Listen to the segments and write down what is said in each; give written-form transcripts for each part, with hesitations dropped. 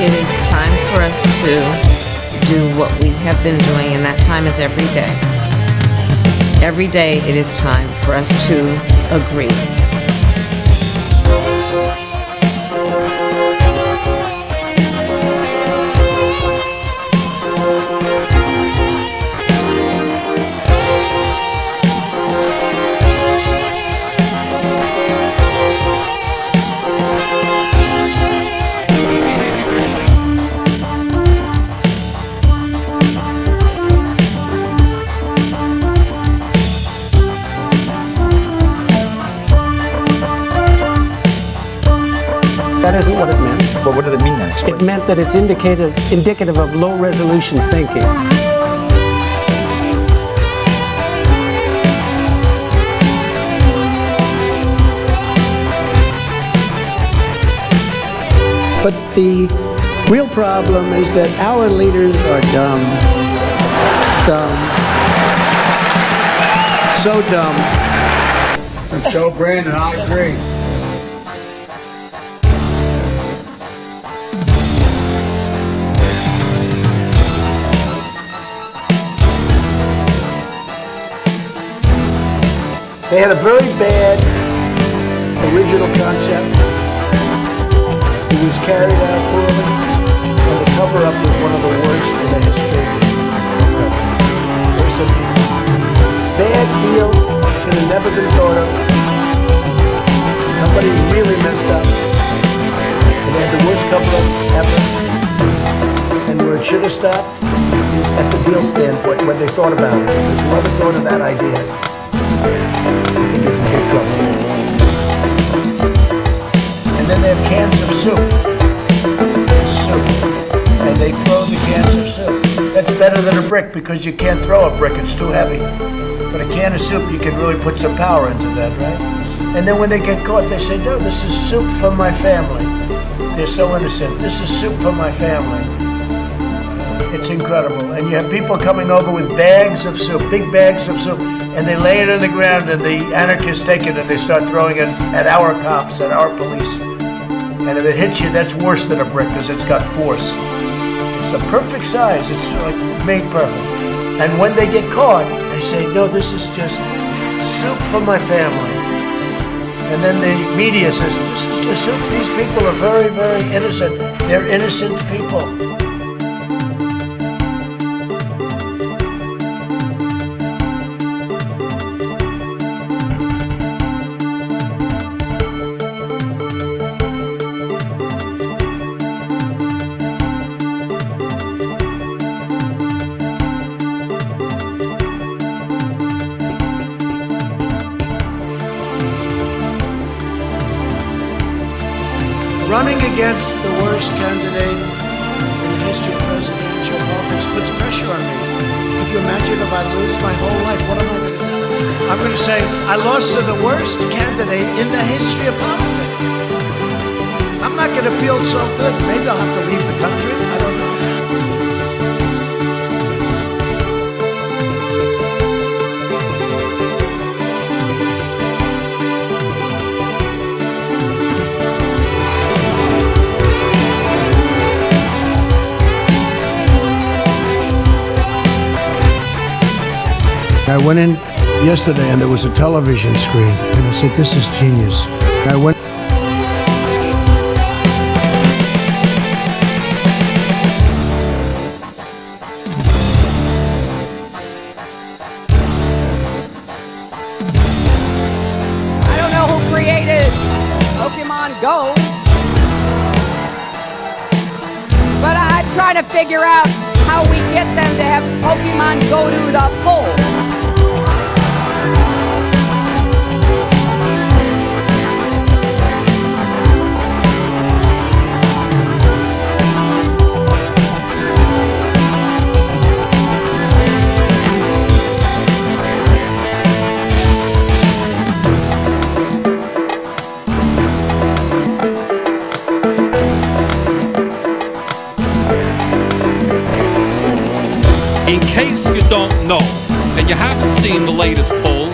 it is time for us to do what we have been doing, and that time is every day. Every day it is time for us to agree. That isn't what it meant. But what did it mean then? Explain. It meant that it's indicative of low-resolution thinking. But the real problem is that our leaders are dumb. Dumb. So dumb. Let's go, Brandon. I agree. They had a very bad original concept. It was carried out poorly, and the cover-up was one of the worst in the history. There's a bad deal that should have never been thought of. Somebody really messed up. And they had the worst cover-up ever. And where it should have stopped is at the deal standpoint when they thought about it. Because whoever thought of that idea, he gets in big trouble. And then they have cans of soup. And they throw the cans of soup. That's better than a brick because you can't throw a brick, it's too heavy. But a can of soup, you can really put some power into that, right? And then when they get caught, they say, no, this is soup for my family. They're so innocent. This is soup for my family. It's incredible. And you have people coming over with bags of soup, big bags of soup, and they lay it on the ground, and the anarchists take it and they start throwing it at our cops, at our police. And if it hits you, that's worse than a brick because it's got force. It's the perfect size. It's like made perfect. And when they get caught, they say, no, this is just soup for my family. And then the media says, this is just soup. These people are very, very innocent. They're innocent people. Running against the worst candidate in the history of presidential politics puts pressure on me. Could you imagine if I lose my whole life? What am I going to do? I'm going to say, I lost to the worst candidate in the history of politics. I'm not going to feel so good. Maybe I'll have to leave the country. I don't know. I went in yesterday and there was a television screen and I said, this is genius. I went. I don't know who created Pokemon Go, but I'm trying to figure out how we get them to have Pokemon go to the polls. In case you don't know, and you haven't seen the latest polls,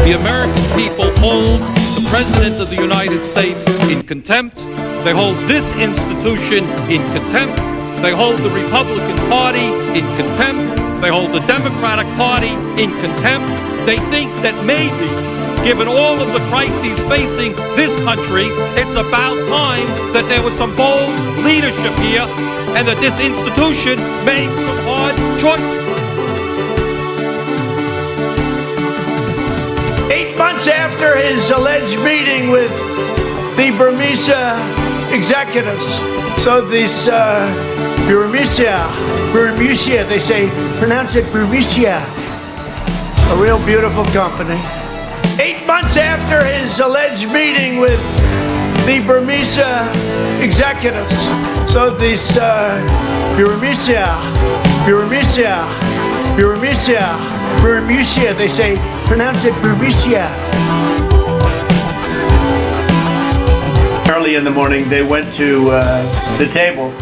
the American people hold the President of the United States in contempt. They hold this institution in contempt. They hold the Republican Party in contempt. They hold the Democratic Party in contempt. They think that maybe, given all of the crises facing this country, it's about time that there was some bold leadership here and that this institution made some hard choices. 8 months after his alleged meeting with the Burmese executives, so this Burmese, they say, pronounce it Burmese, a real beautiful company. 8 months after his alleged meeting with the Burmese executives, so this Burmese, they say, pronounce it Burmese. Early in the morning, they went to the table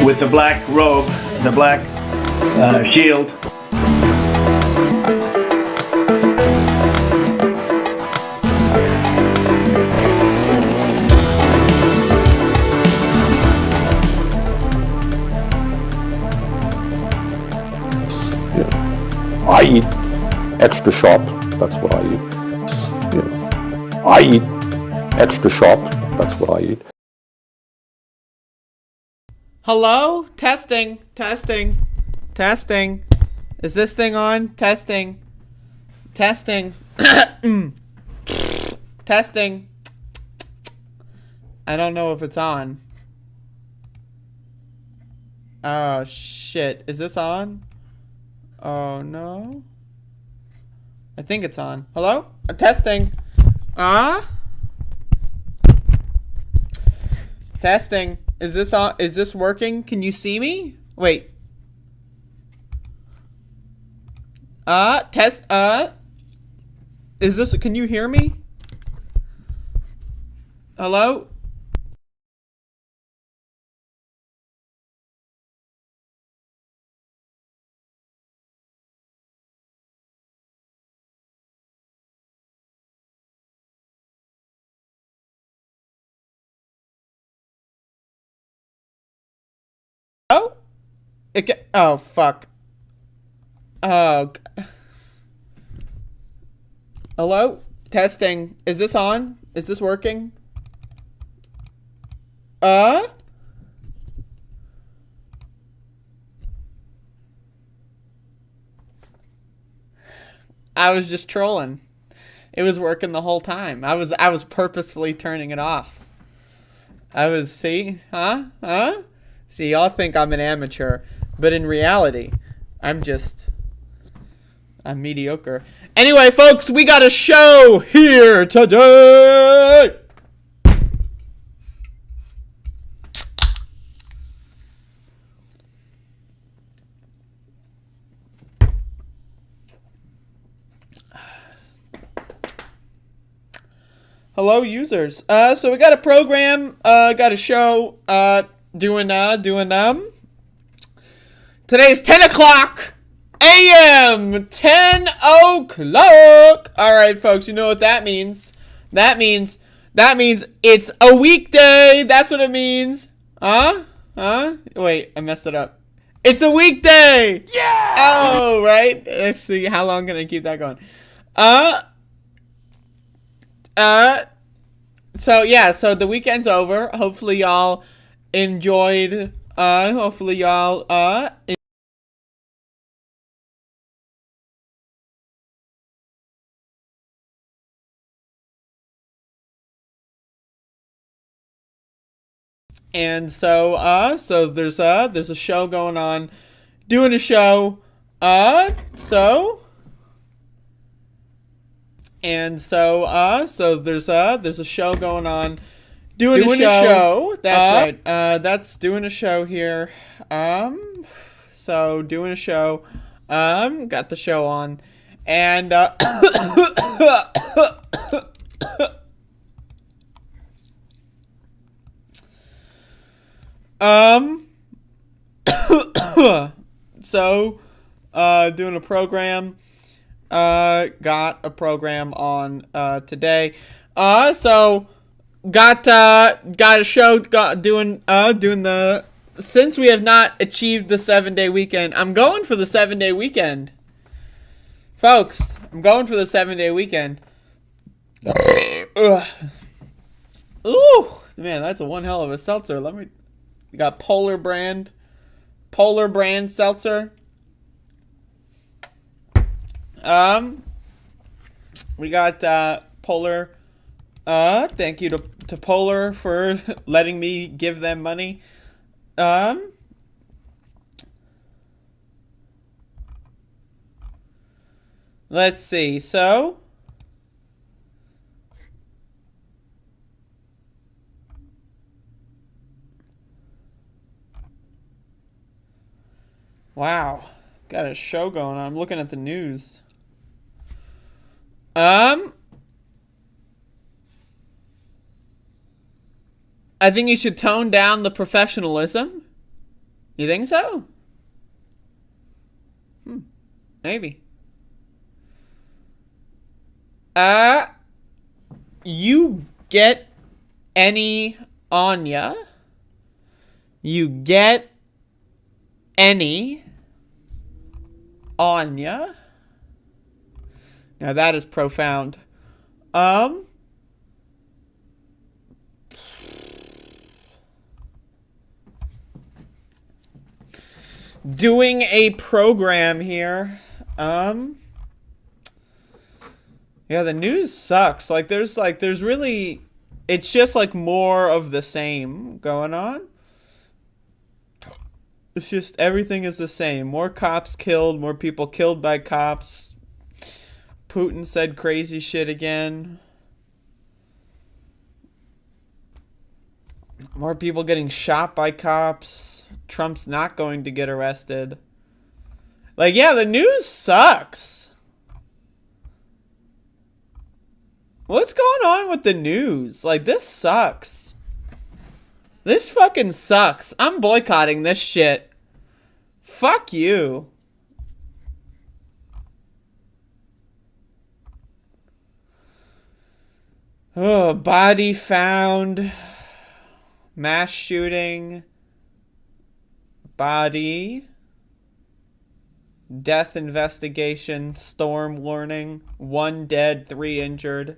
with the black robe, the black shield. I eat extra sharp, that's what I eat. I eat extra sharp, that's what I eat. Hello? Testing. Is this thing on? Testing. Testing. I don't know if it's on. Oh, shit. Is this on? Oh, no. I think it's on. Hello? Testing. Testing. Is this on? Is this working? Can you see me? Wait. Test. Is this? Can you hear me? Hello? Oh, oh fuck. Oh. Hello? Testing. Is this on? Is this working? I was just trolling. It was working the whole time. I was purposefully turning it off. See? See, y'all think I'm an amateur, but in reality, I'm mediocre. Anyway, folks, we got a show here today! Hello, users. So we got a program, got a show, doing today's 10 o'clock a.m. 10 o'clock. All right, folks, you know what that means. That means it's a weekday. That's what it means. Wait, I messed it up. It's a weekday. Yeah. Oh, right. Let's see. How long can I keep that going? So yeah, so the weekend's over. Hopefully y'all enjoyed, and so there's a show going on, doing a show, so there's a show going on, doing a show. That's right. That's doing a show here. So doing a show. Got the show on, and so doing a program. got a program on today. So got a show doing the, since we have not achieved the 7-day weekend, I'm going for the 7-day weekend. Folks, I'm going for the 7-day weekend. Ooh, man, that's a one hell of a seltzer. We got Polar brand seltzer. We got Polar. Thank you to Polar for letting me give them money. Let's see. So, wow, got a show going on. I'm looking at the news. I think you should tone down the professionalism. You think so? Maybe. You get any Anya? You get any Anya? Now that is profound. Doing a program here. Yeah, the news sucks. There's really, it's just more of the same going on. It's just everything is the same. More cops killed, more people killed by cops. Putin said crazy shit again. More people getting shot by cops. Trump's not going to get arrested. Yeah, the news sucks. What's going on with the news? This sucks. This fucking sucks. I'm boycotting this shit. Fuck you. Oh, body found. Mass shooting. Body. Death investigation. Storm warning. 1 dead, 3 injured.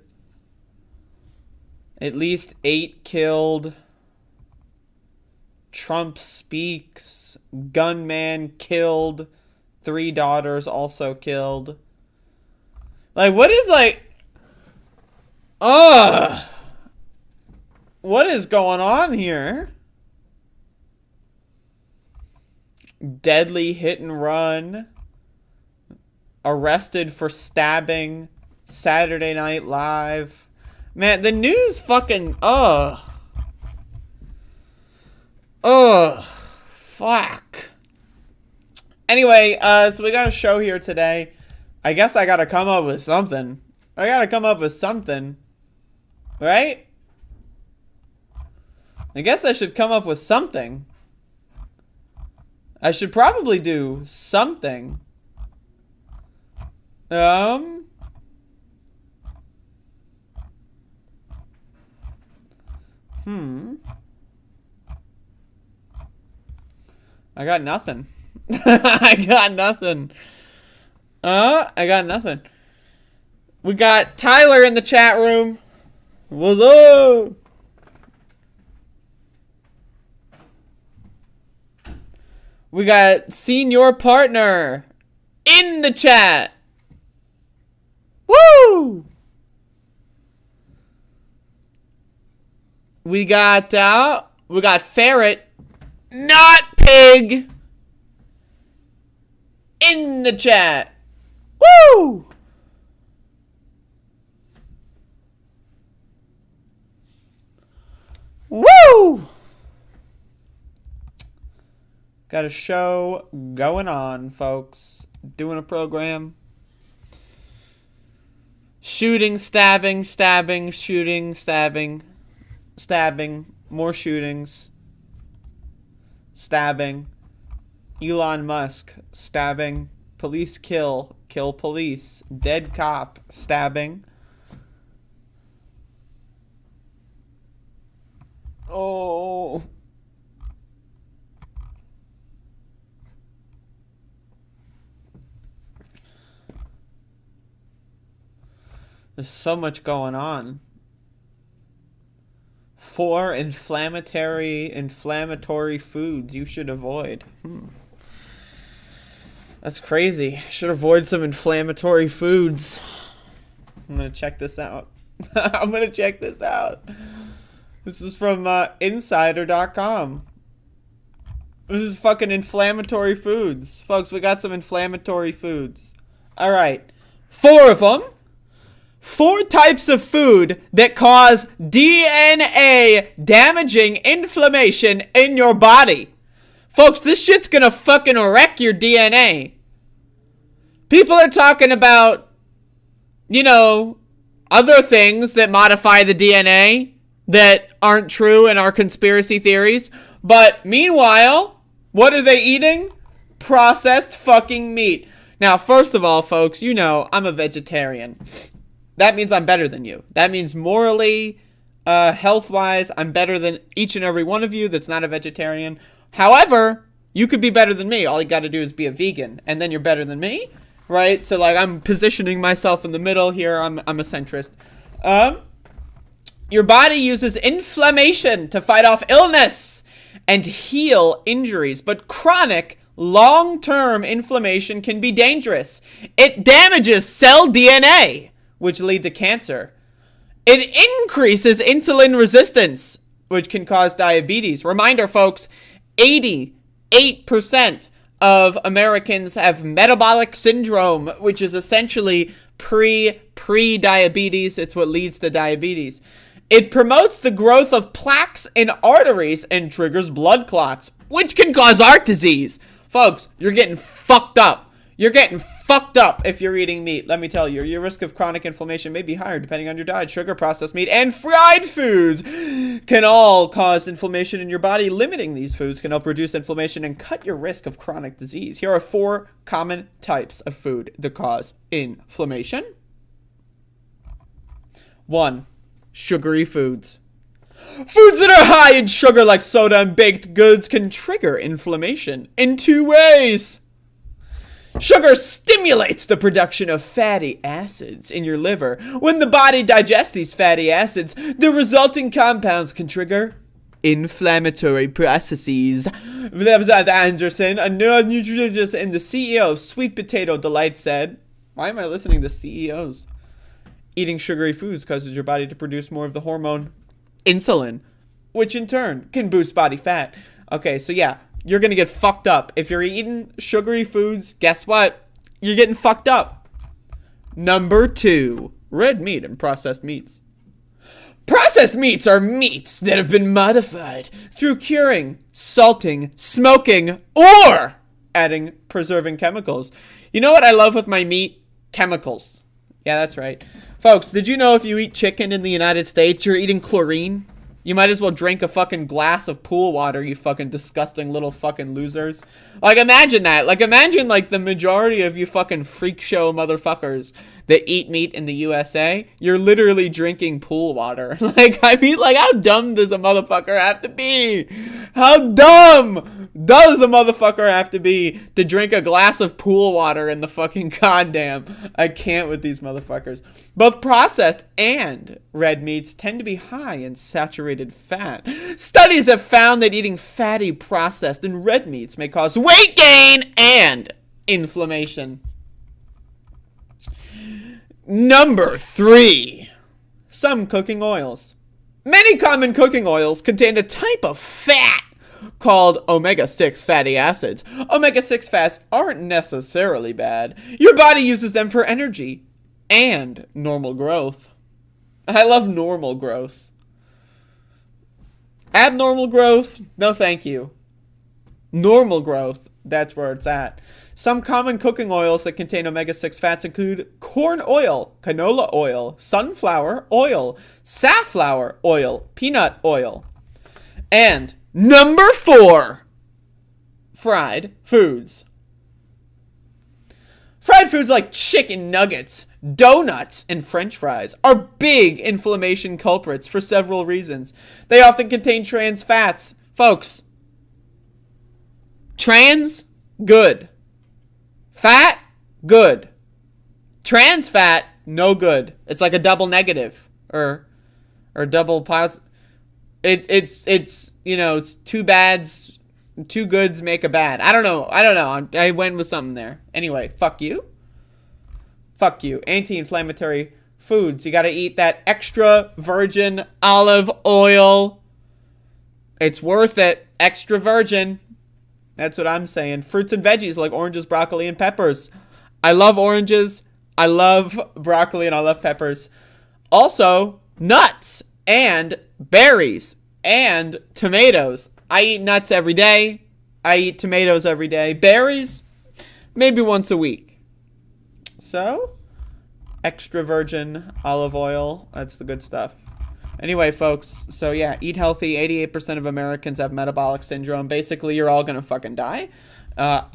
At least 8 killed. Trump speaks. Gunman killed. 3 daughters also killed. What is what is going on here? Deadly hit and run. Arrested for stabbing. Saturday Night Live. Man, the news fucking, fuck. Anyway, so we got a show here today. I guess I gotta come up with something. Right? I guess I should come up with something. I should probably do something. I got nothing. I got nothing. We got Tyler in the chat room. What's up? We got Senior Partner in the chat. Woo! We got Ferret, not Pig, in the chat. Woo! Woo! Got a show going on, folks. Doing a program. Shooting, stabbing, shooting, stabbing, more shootings, stabbing, Elon Musk, stabbing, police kill, kill police, dead cop, stabbing. Oh. There's so much going on. 4 inflammatory foods you should avoid. That's crazy. Should avoid some inflammatory foods. I'm gonna check this out. I'm gonna check this out. This is from Insider.com. This is fucking inflammatory foods. Folks, we got some inflammatory foods. Alright. 4 of them. 4 types of food that cause DNA damaging inflammation in your body. Folks, this shit's gonna fucking wreck your DNA. People are talking about, you know, other things that modify the DNA that aren't true and are conspiracy theories. But meanwhile, what are they eating? Processed fucking meat. Now, first of all, folks, you know I'm a vegetarian. That means I'm better than you. That means morally, health-wise, I'm better than each and every one of you that's not a vegetarian. However, you could be better than me. All you got to do is be a vegan, and then you're better than me, right? So, like, I'm positioning myself in the middle here. I'm a centrist. Your body uses inflammation to fight off illness and heal injuries, but chronic, long-term inflammation can be dangerous. It damages cell DNA, which lead to cancer. It increases insulin resistance, which can cause diabetes. Reminder, folks, 88% of Americans have metabolic syndrome, which is essentially pre-diabetes. It's what leads to diabetes. It promotes the growth of plaques in arteries and triggers blood clots, which can cause heart disease. Folks, you're getting fucked up. You're getting fucked up if you're eating meat. Let me tell you, your risk of chronic inflammation may be higher depending on your diet. Sugar, processed meat, and fried foods can all cause inflammation in your body. Limiting these foods can help reduce inflammation and cut your risk of chronic disease. Here are 4 common types of food that cause inflammation. 1. Sugary foods. Foods that are high in sugar like soda and baked goods can trigger inflammation in 2 ways. Sugar stimulates the production of fatty acids in your liver. When the body digests these fatty acids, the resulting compounds can trigger inflammatory processes. Anderson, a neuronutritionist and the CEO of Sweet Potato Delight, said, why am I listening to CEOs? Eating sugary foods causes your body to produce more of the hormone insulin, which in turn can boost body fat. Okay, so yeah, you're gonna get fucked up. If you're eating sugary foods, guess what? You're getting fucked up. Number 2, red meat and processed meats. Processed meats are meats that have been modified through curing, salting, smoking, or adding preserving chemicals. You know what I love with my meat? Chemicals. Yeah, that's right. Folks, did you know if you eat chicken in the United States, you're eating chlorine? You might as well drink a fucking glass of pool water, you fucking disgusting little fucking losers. Like, imagine that. Like, imagine, like, the majority of you fucking freak show motherfuckers that eat meat in the USA, you're literally drinking pool water. Like, I mean, like, how dumb does a motherfucker have to be? How dumb does a motherfucker have to be to drink a glass of pool water in the fucking goddamn? I can't with these motherfuckers. Both processed and red meats tend to be high in saturated fat. Studies have found that eating fatty, processed, and red meats may cause weight gain and inflammation. Number 3. Some cooking oils. Many common cooking oils contain a type of fat called omega-6 fatty acids. Omega-6 fats aren't necessarily bad. Your body uses them for energy and normal growth. I love normal growth. Abnormal growth? No thank you. Normal growth, that's where it's at. Some common cooking oils that contain omega-6 fats include corn oil, canola oil, sunflower oil, safflower oil, peanut oil. And number 4, fried foods. Fried foods like chicken nuggets, donuts, and french fries are big inflammation culprits for several reasons. They often contain trans fats. Folks, trans, good. Fat, good. Trans fat, no good. It's like a double negative or double positive. It's you know, it's two bads, two goods make a bad. I don't know. I went with something there. Anyway, fuck you. Fuck you. Anti-inflammatory foods. You got to eat that extra virgin olive oil. It's worth it. Extra virgin. That's what I'm saying. Fruits and veggies like oranges, broccoli, and peppers. I love oranges. I love broccoli, and I love peppers. Also, nuts and berries and tomatoes. I eat nuts every day. I eat tomatoes every day. Berries, maybe once a week. So, extra virgin olive oil. That's the good stuff. Anyway, folks, so yeah, eat healthy. 88% of Americans have metabolic syndrome. Basically, you're all gonna fucking die.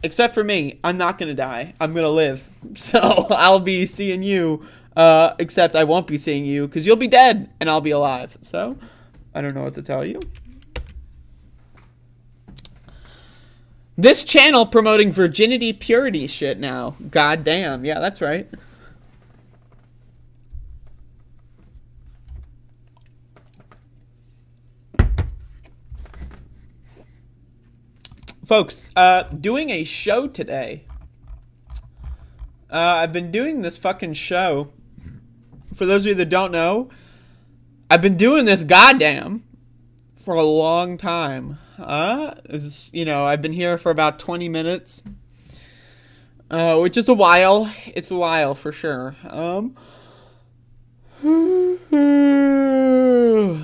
Except for me. I'm not gonna die. I'm gonna live. So, I'll be seeing you. Except I won't be seeing you because you'll be dead and I'll be alive. So, I don't know what to tell you. This channel promoting virginity purity shit now. God damn. Yeah, that's right. Folks, doing a show today. I've been doing this fucking show. For those of you that don't know, I've been doing this goddamn for a long time. You know, I've been here for about 20 minutes. Which is a while. It's a while for sure.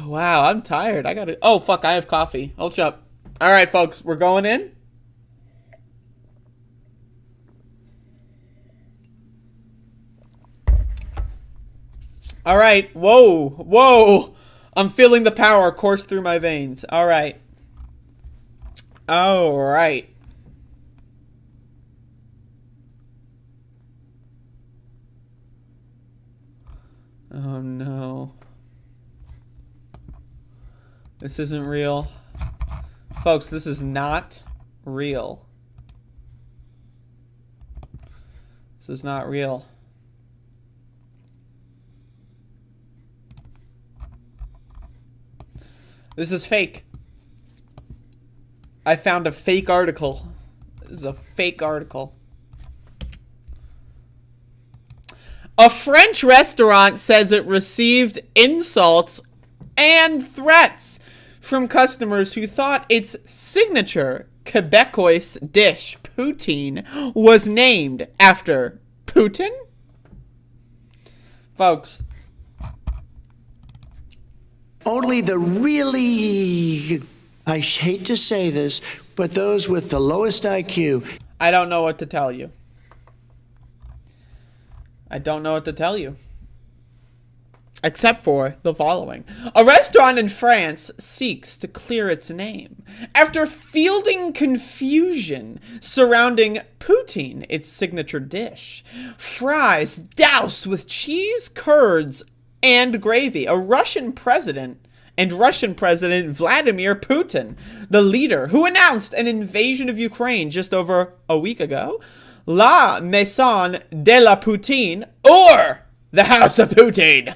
Wow, I'm tired. I gotta... Oh, fuck, I have coffee. Hold up. Alright, folks, we're going in. Alright, whoa. I'm feeling the power course through my veins. Alright. Alright. Oh no. This isn't real. Folks, this is not real. This is not real. This is fake. I found a fake article. This is a fake article. A French restaurant says it received insults and threats from customers who thought its signature Quebecois dish, poutine, was named after Putin? Folks. Only the really, I hate to say this, but those with the lowest IQ. I don't know what to tell you. I don't know what to tell you. Except for the following. A restaurant in France seeks to clear its name after fielding confusion surrounding poutine, its signature dish. Fries doused with cheese curds and gravy. A Russian President Vladimir Putin, the leader who announced an invasion of Ukraine just over a week ago, La Maison de la Poutine, or the House of Poutine,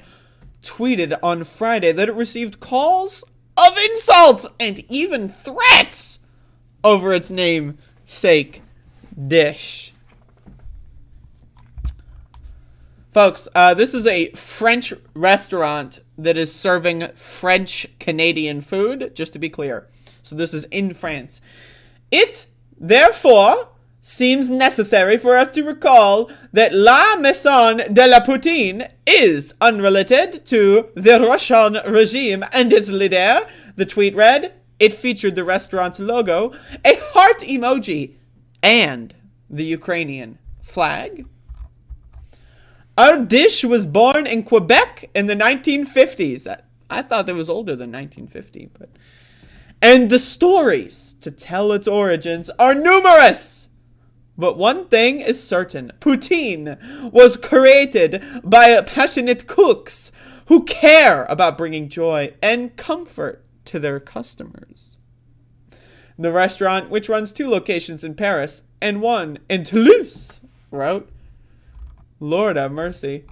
tweeted on Friday that it received calls of insults and even threats over its namesake dish. Folks, this is a French restaurant that is serving French Canadian food, just to be clear. So this is in France. It, therefore, seems necessary for us to recall that La Maison de la Poutine is unrelated to the Russian regime and its leader. The tweet read, it featured the restaurant's logo, a heart emoji, and the Ukrainian flag. Our dish was born in Quebec in the 1950s. I thought it was older than 1950, but... And the stories to tell its origins are numerous. But one thing is certain. Poutine was created by passionate cooks who care about bringing joy and comfort to their customers. The restaurant, which runs 2 locations in Paris and 1 in Toulouse, wrote, Lord have mercy.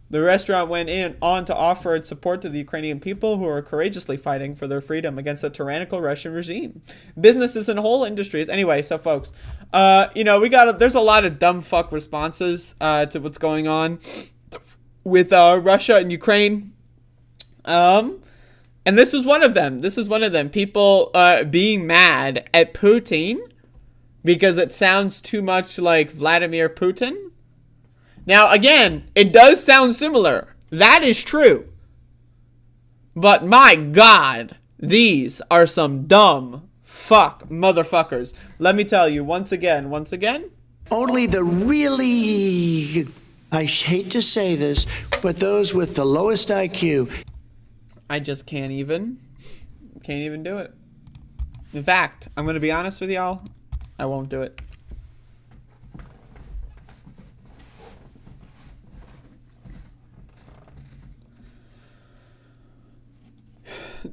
The restaurant went on to offer its support to the Ukrainian people who are courageously fighting for their freedom against the tyrannical Russian regime. Businesses and whole industries. Anyway, so folks, there's a lot of dumb fuck responses to what's going on with Russia and Ukraine. And this was one of them. People being mad at Putin because it sounds too much like Vladimir Putin. Now, again, it does sound similar. That is true. But my God, these are some dumb fuck motherfuckers. Let me tell you once again. Only the really, I hate to say this, but those with the lowest IQ. I just can't even do it. In fact, I'm going to be honest with y'all. I won't do it.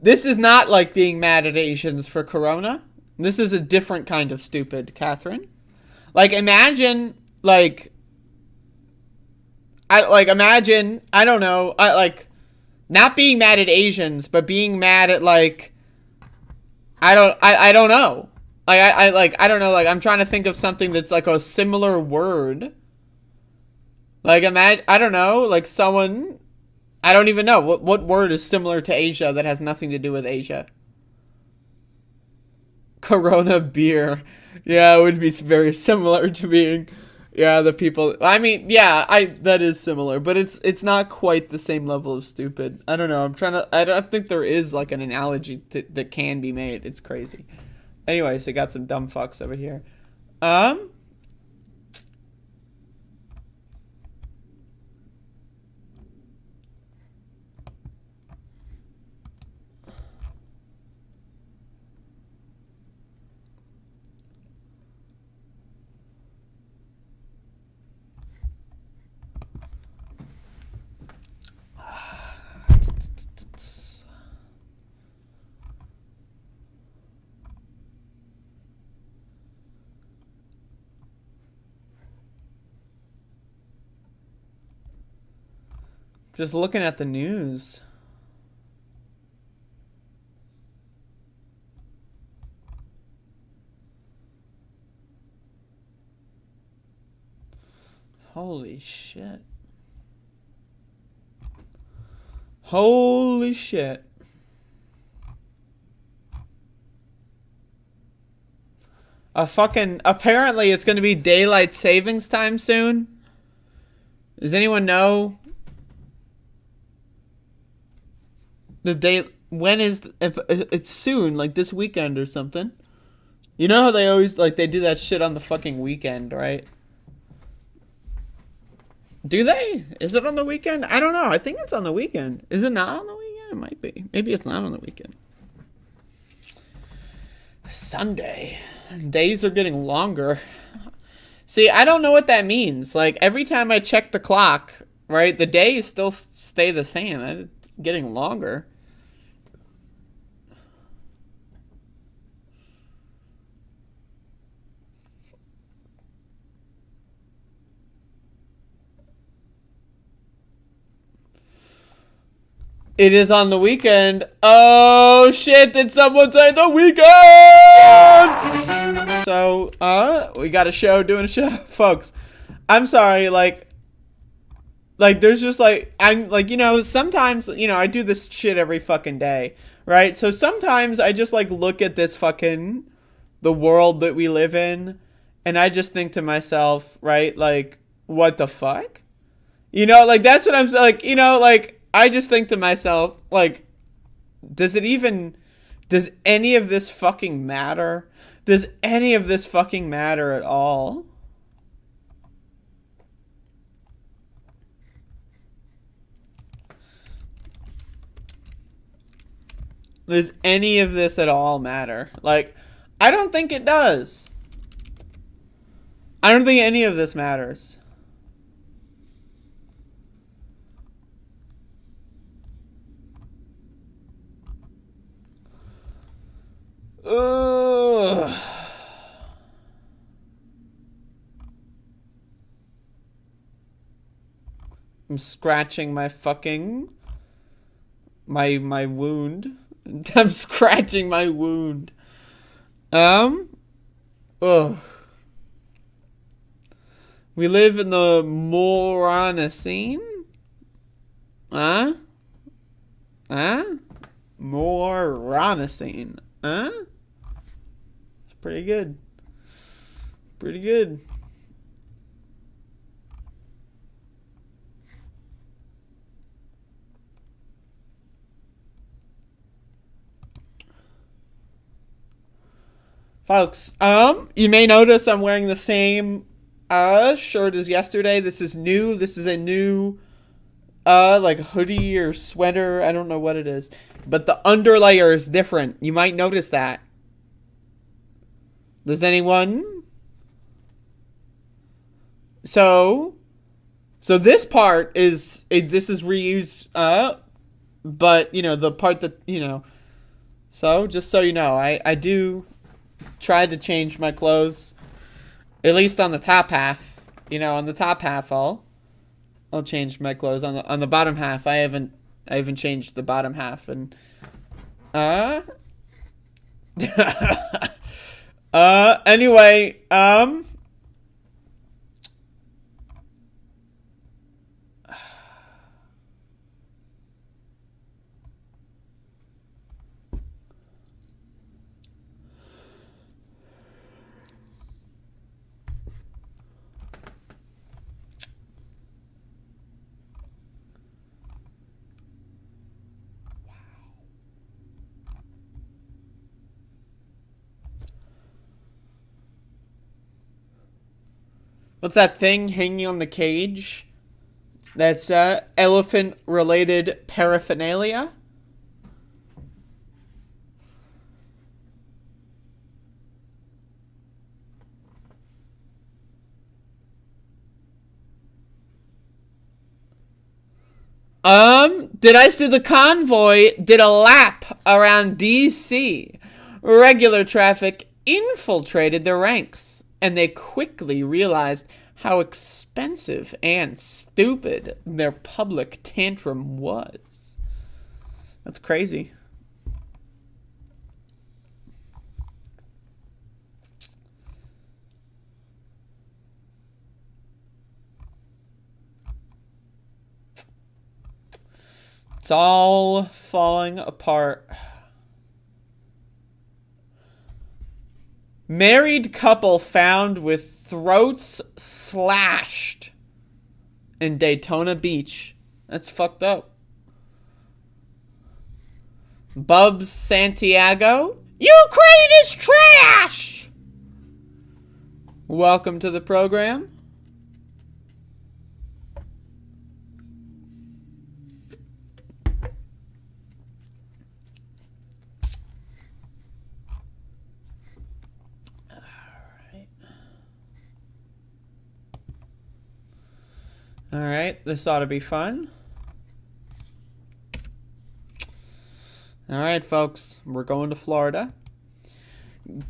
This is not like being mad at Asians for Corona. This is a different kind of stupid, Catherine. Like, imagine, I don't know, not being mad at Asians, but being mad at, I don't know. I don't know, I'm trying to think of something that's, like, a similar word. I don't know, someone... I don't even know. What word is similar to Asia that has nothing to do with Asia? Corona beer. Yeah, it would be very similar to being... Yeah, the people... I mean, yeah, that is similar. But it's not quite the same level of stupid. I don't know. I don't think there is, an analogy that can be made. It's crazy. Anyways, I got some dumb fucks over here. Just looking at the news. Holy shit. Holy shit. Apparently it's going to be daylight savings time soon. Does anyone know? When is it's soon, this weekend or something. You know how they always they do that shit on the fucking weekend, right? Do they? Is it on the weekend? I don't know. I think it's on the weekend. Is it not on the weekend? It might be. Maybe it's not on the weekend. Sunday. Days are getting longer. See, I don't know what that means. Every time I check the clock, right, the days still stay the same. It's getting longer. It is on the weekend. Oh shit, did someone say the weekend? So, we got a show, doing a show. Folks, I'm sorry, there's just sometimes, I do this shit every fucking day, right? So sometimes I just look at this fucking, the world that we live in, and I just think to myself, right, what the fuck? That's what I'm saying, I just think to myself, does any of this fucking matter? Does any of this fucking matter at all? Does any of this at all matter? I don't think it does. I don't think any of this matters. Ugh. I'm scratching my fucking... My wound. I'm scratching my wound. Ugh. We live in the Moranocene? Huh? Moranocene. Huh? It's pretty good. Pretty good. Folks, you may notice I'm wearing the same shirt as yesterday. This is new. This is a new like hoodie or sweater. I don't know what it is. But the underlayer is different. You might notice that. Does anyone? So this part is this is reused but you know the part that so just so you know, I do try to change my clothes, at least on the top half. On the top half I'll change my clothes. On the bottom half I haven't changed the bottom half. And anyway, what's that thing hanging on the cage? That's elephant-related paraphernalia. Did I see the convoy did a lap around D.C. Regular traffic infiltrated the ranks, and they quickly realized how expensive and stupid their public tantrum was. That's crazy. It's all falling apart. Married couple found with throats slashed in Daytona Beach. That's fucked up. Bubs Santiago, Ukraine is trash! Welcome to the program. Alright, this ought to be fun. Alright, folks, we're going to Florida.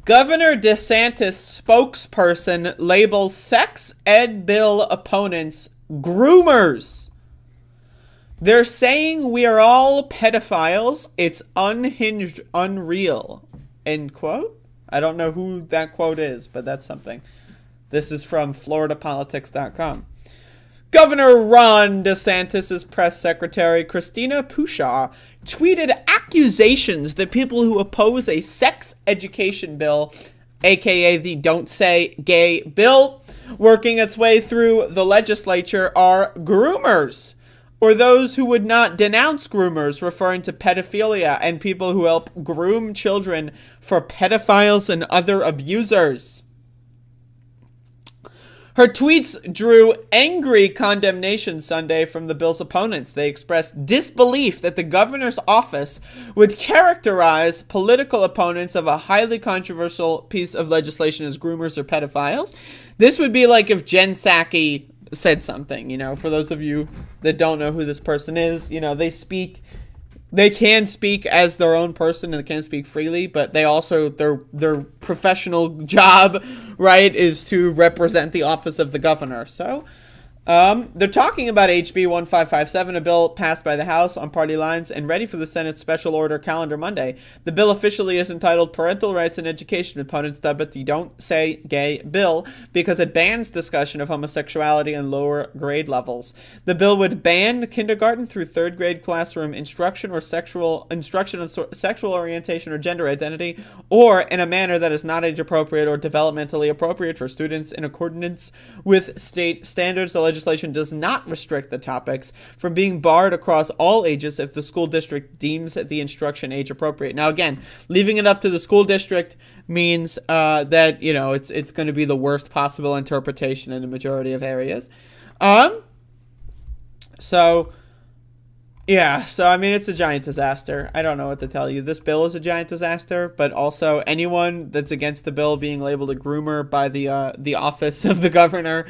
Governor DeSantis spokesperson labels sex ed bill opponents groomers. They're saying we are all pedophiles. It's unhinged, unreal. End quote. I don't know who that quote is, but that's something. This is from FloridaPolitics.com. Governor Ron DeSantis' press secretary, Christina Pushaw, tweeted accusations that people who oppose a sex education bill, aka the Don't Say Gay bill, working its way through the legislature are groomers, or those who would not denounce groomers, referring to pedophilia and people who help groom children for pedophiles and other abusers. Her tweets drew angry condemnation Sunday from the bill's opponents. They expressed disbelief that the governor's office would characterize political opponents of a highly controversial piece of legislation as groomers or pedophiles. This would be like if Jen Psaki said something, you know, for those of you that don't know who this person is, you know, they can speak as their own person and they can speak freely, but they also, their professional job, right, is to represent the office of the governor. So, they're talking about HB 1557, a bill passed by the House on party lines and ready for the Senate's special order calendar Monday. The bill officially is entitled Parental Rights in Education. Opponents dub it the Don't Say Gay bill because it bans discussion of homosexuality in lower grade levels. The bill would ban kindergarten through third grade classroom instruction on sexual orientation or gender identity, or in a manner that is not age appropriate or developmentally appropriate for students in accordance with state standards. The legislation does not restrict the topics from being barred across all ages if the school district deems the instruction age appropriate. Now, again, leaving it up to the school district means that, you know, it's going to be the worst possible interpretation in the majority of areas. So I mean, it's a giant disaster. I don't know what to tell you. This bill is a giant disaster, but also anyone that's against the bill being labeled a groomer by the office of the governor,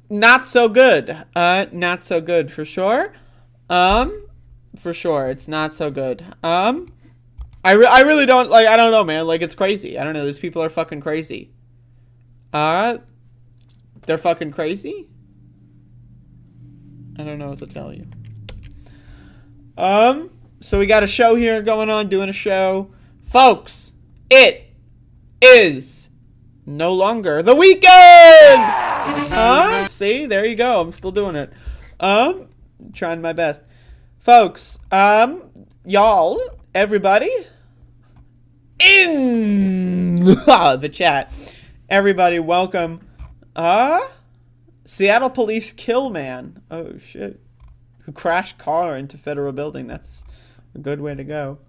not so good. Not so good for sure. For sure, it's not so good. I really don't, like, I don't know, man. Like, it's crazy. I don't know. These people are fucking crazy. They're fucking crazy? I don't know what to tell you. So we got a show here going on, doing a show. Folks, it is no longer the weekend! See, there you go. I'm still doing it. Trying my best. Folks, y'all, everybody in the chat. Everybody, welcome. Seattle police kill man. Oh, shit. Who crashed car into federal building. That's a good way to go.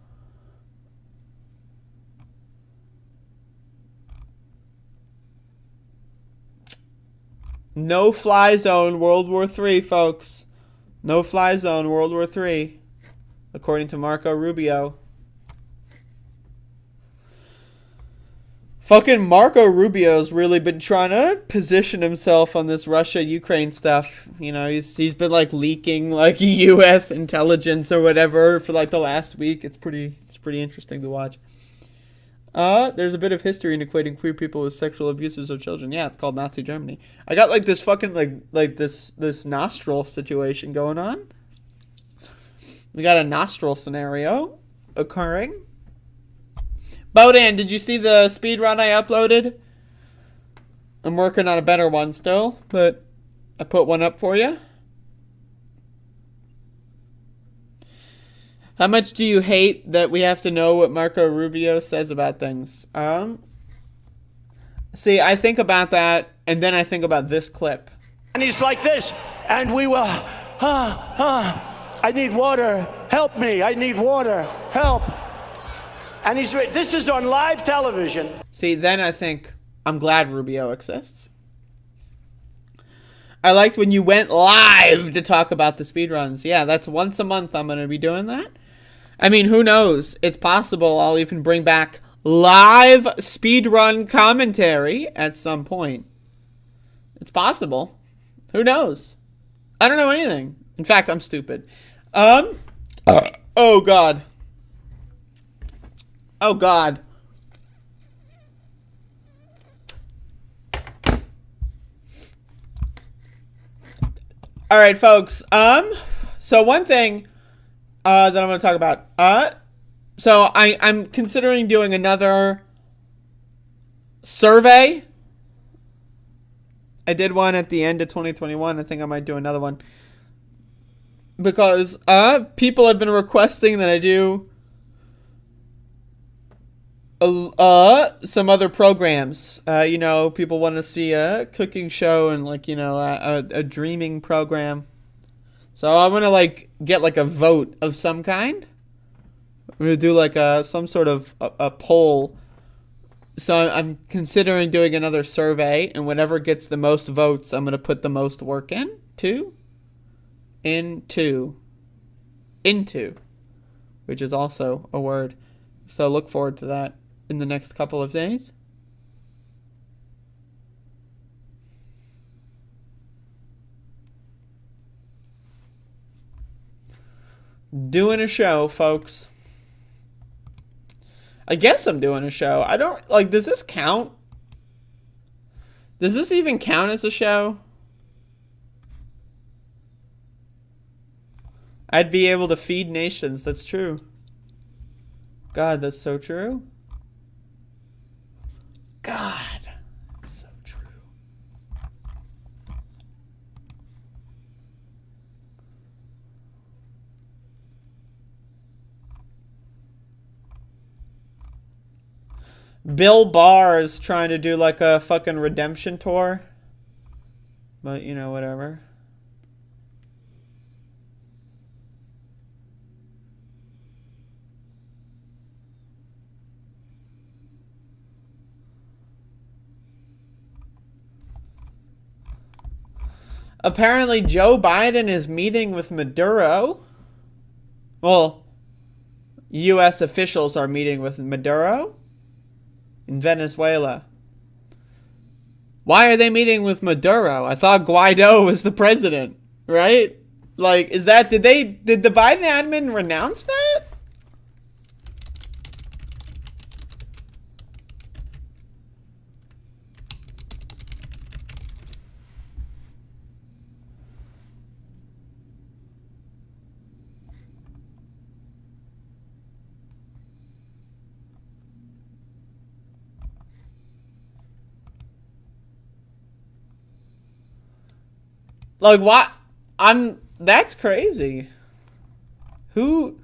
No-fly zone, World War III, folks. No-fly zone, World War III, according to Marco Rubio. Fucking Marco Rubio's really been trying to position himself on this Russia-Ukraine stuff. You know, he's been, like, leaking, like, U.S. intelligence or whatever for, like, the last week. It's pretty interesting to watch. There's a bit of history in equating queer people with sexual abuses of children. Yeah, it's called Nazi Germany. I got like this fucking like this nostril situation going on. We got a nostril scenario occurring. Bodan, did you see the speed run I uploaded? I'm working on a better one still, but I put one up for you. How much do you hate that we have to know what Marco Rubio says about things? See, I think about that, and then I think about this clip. And he's like this, and we will, I need water, help me, I need water, help. And this is on live television. See, then I think, I'm glad Rubio exists. I liked when you went live to talk about the speedruns. Yeah, that's once a month I'm going to be doing that. I mean, who knows? It's possible I'll even bring back live speedrun commentary at some point. It's possible. Who knows? I don't know anything. In fact, I'm stupid. Oh, God. Oh, God. All right, folks. So one thing that I'm going to talk about. So I'm considering doing another survey. I did one at the end of 2021. I think I might do another one because people have been requesting that I do some other programs. You know, people want to see a cooking show and like, you know, a dreaming program. So I'm gonna like get like a vote of some kind. I'm gonna do like some sort of a poll So I'm considering doing another survey, and whatever gets the most votes, I'm going to put the most work into, which is also a word. So look forward to that in the next couple of days. Doing a show, folks. I guess I'm doing a show. I don't, like, does this count? Does this even count as a show? I'd be able to feed nations. That's true. God, that's so true. God, that's so true. Bill Barr is trying to do like a fucking redemption tour. But, you know, whatever. Apparently Joe Biden is meeting with Maduro. Well, U.S. officials are meeting with Maduro in Venezuela. Why are they meeting with Maduro? I thought Guaido was the president, right? Like, is that, did the Biden admin renounce that? Like, what? That's crazy. Who,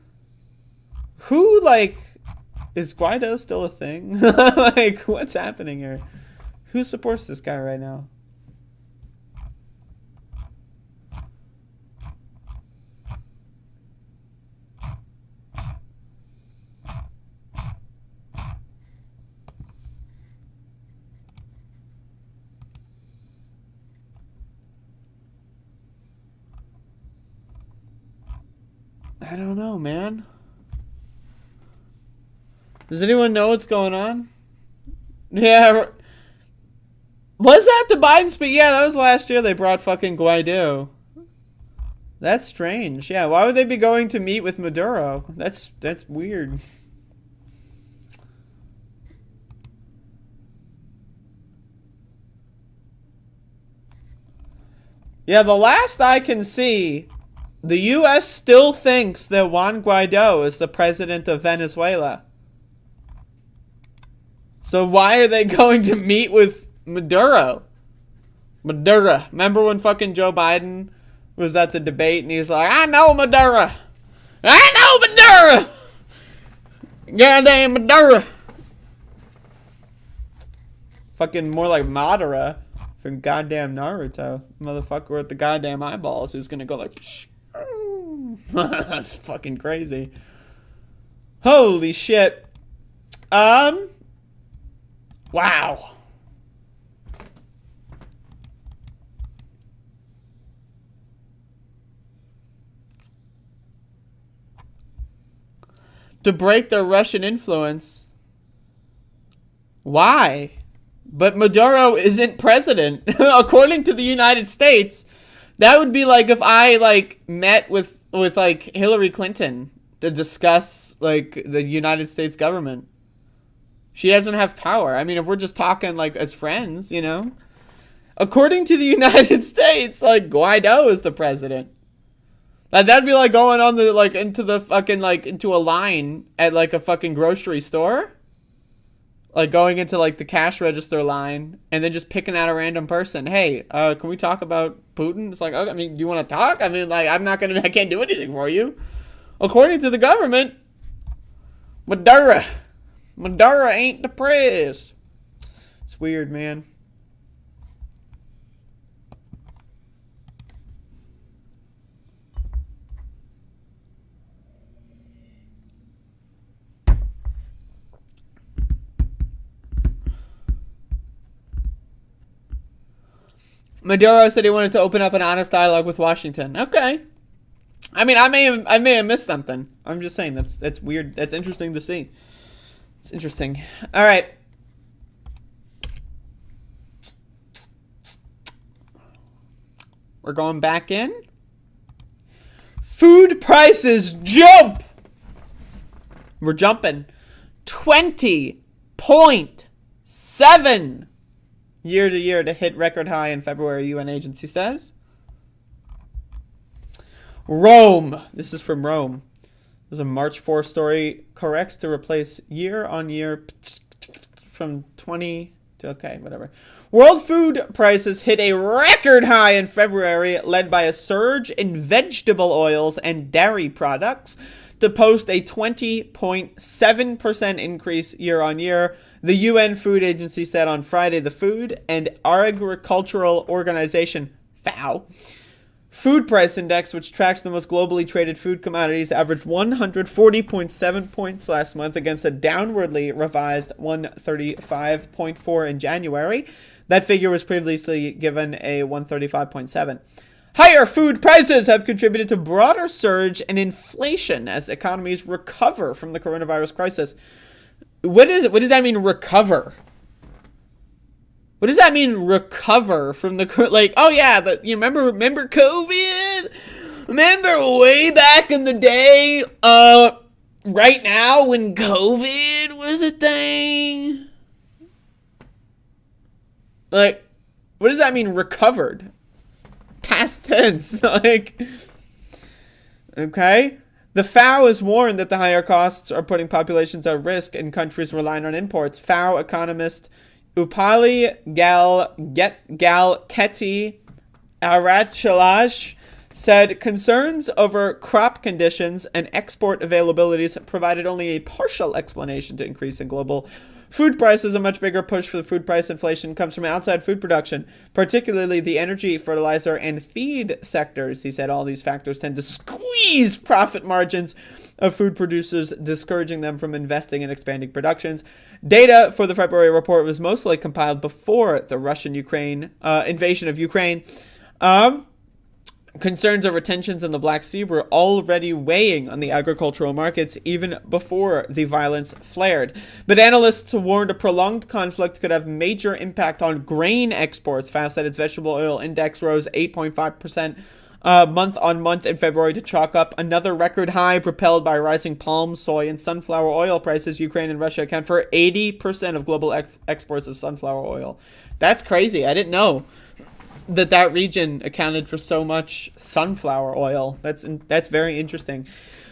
like, is Guaido still a thing? Like, what's happening here? Who supports this guy right now? I don't know, man. Does anyone know what's going on? Yeah. Was that the Biden speech? Yeah, that was last year they brought fucking Guaido. That's strange. Yeah, why would they be going to meet with Maduro? That's weird. Yeah, the last I can see, the U.S. still thinks that Juan Guaido is the president of Venezuela. So why are they going to meet with Maduro? Maduro. Remember when fucking Joe Biden was at the debate and he's like, I know Maduro. I know Maduro. Goddamn Maduro. Fucking more like Madara from goddamn Naruto. Motherfucker with the goddamn eyeballs who's gonna go like... Psh. That's fucking crazy. Holy shit. Wow. To break their Russian influence. Why? But Maduro isn't president. According to the United States, that would be like if I like met with like Hillary Clinton to discuss like the United States government. She doesn't have power. I mean, if we're just talking like as friends, you know. According to the United States, like Guaido is the president. Like that'd be like going on the like into the fucking like into a line at like a fucking grocery store. Like going into like the cash register line and then just picking out a random person. Hey, can we talk about Putin? It's like, okay, I mean, do you want to talk? I mean, like, I can't do anything for you. According to the government, Maduro ain't the press. It's weird, man. Maduro said he wanted to open up an honest dialogue with Washington. Okay. I mean, I may have missed something. I'm just saying that's weird. That's interesting to see. It's interesting. All right. We're going back in. Food prices jump. We're jumping 20.7 year to year to hit record high in February, UN agency says. Rome. This is from Rome. There's a March 4 story corrects to replace year on year from 20 to, okay, whatever. World food prices hit a record high in February, led by a surge in vegetable oils and dairy products to post a 20.7% increase year on year. The UN Food Agency said on Friday the Food and Agricultural Organization, FAO, Food Price Index, which tracks the most globally traded food commodities, averaged 140.7 points last month against a downwardly revised 135.4 in January. That figure was previously given a 135.7. Higher food prices have contributed to broader surge in inflation as economies recover from the coronavirus crisis. What does that mean, recover? What does that mean, recover from the, like, oh yeah, you remember COVID? Remember way back in the day, right now when COVID was a thing? Like, what does that mean, recovered? Past tense, like, okay. The FAO has warned that the higher costs are putting populations at risk in countries relying on imports. FAO economist Upali Galketi Arachalaj said concerns over crop conditions and export availabilities provided only a partial explanation to increase in global food prices. A much bigger push for the food price inflation comes from outside food production, particularly the energy, fertilizer, and feed sectors. He said all these factors tend to squeeze profit margins of food producers, discouraging them from investing in expanding productions. Data for the February report was mostly compiled before the Russian invasion of Ukraine. Concerns over tensions in the Black Sea were already weighing on the agricultural markets even before the violence flared. But analysts warned a prolonged conflict could have major impact on grain exports. FAO said its vegetable oil index rose 8.5% month on month in February to chalk up another record high propelled by rising palm, soy, and sunflower oil prices. Ukraine and Russia account for 80% of global exports of sunflower oil. That's crazy. I didn't know that region accounted for so much sunflower oil. That's very interesting.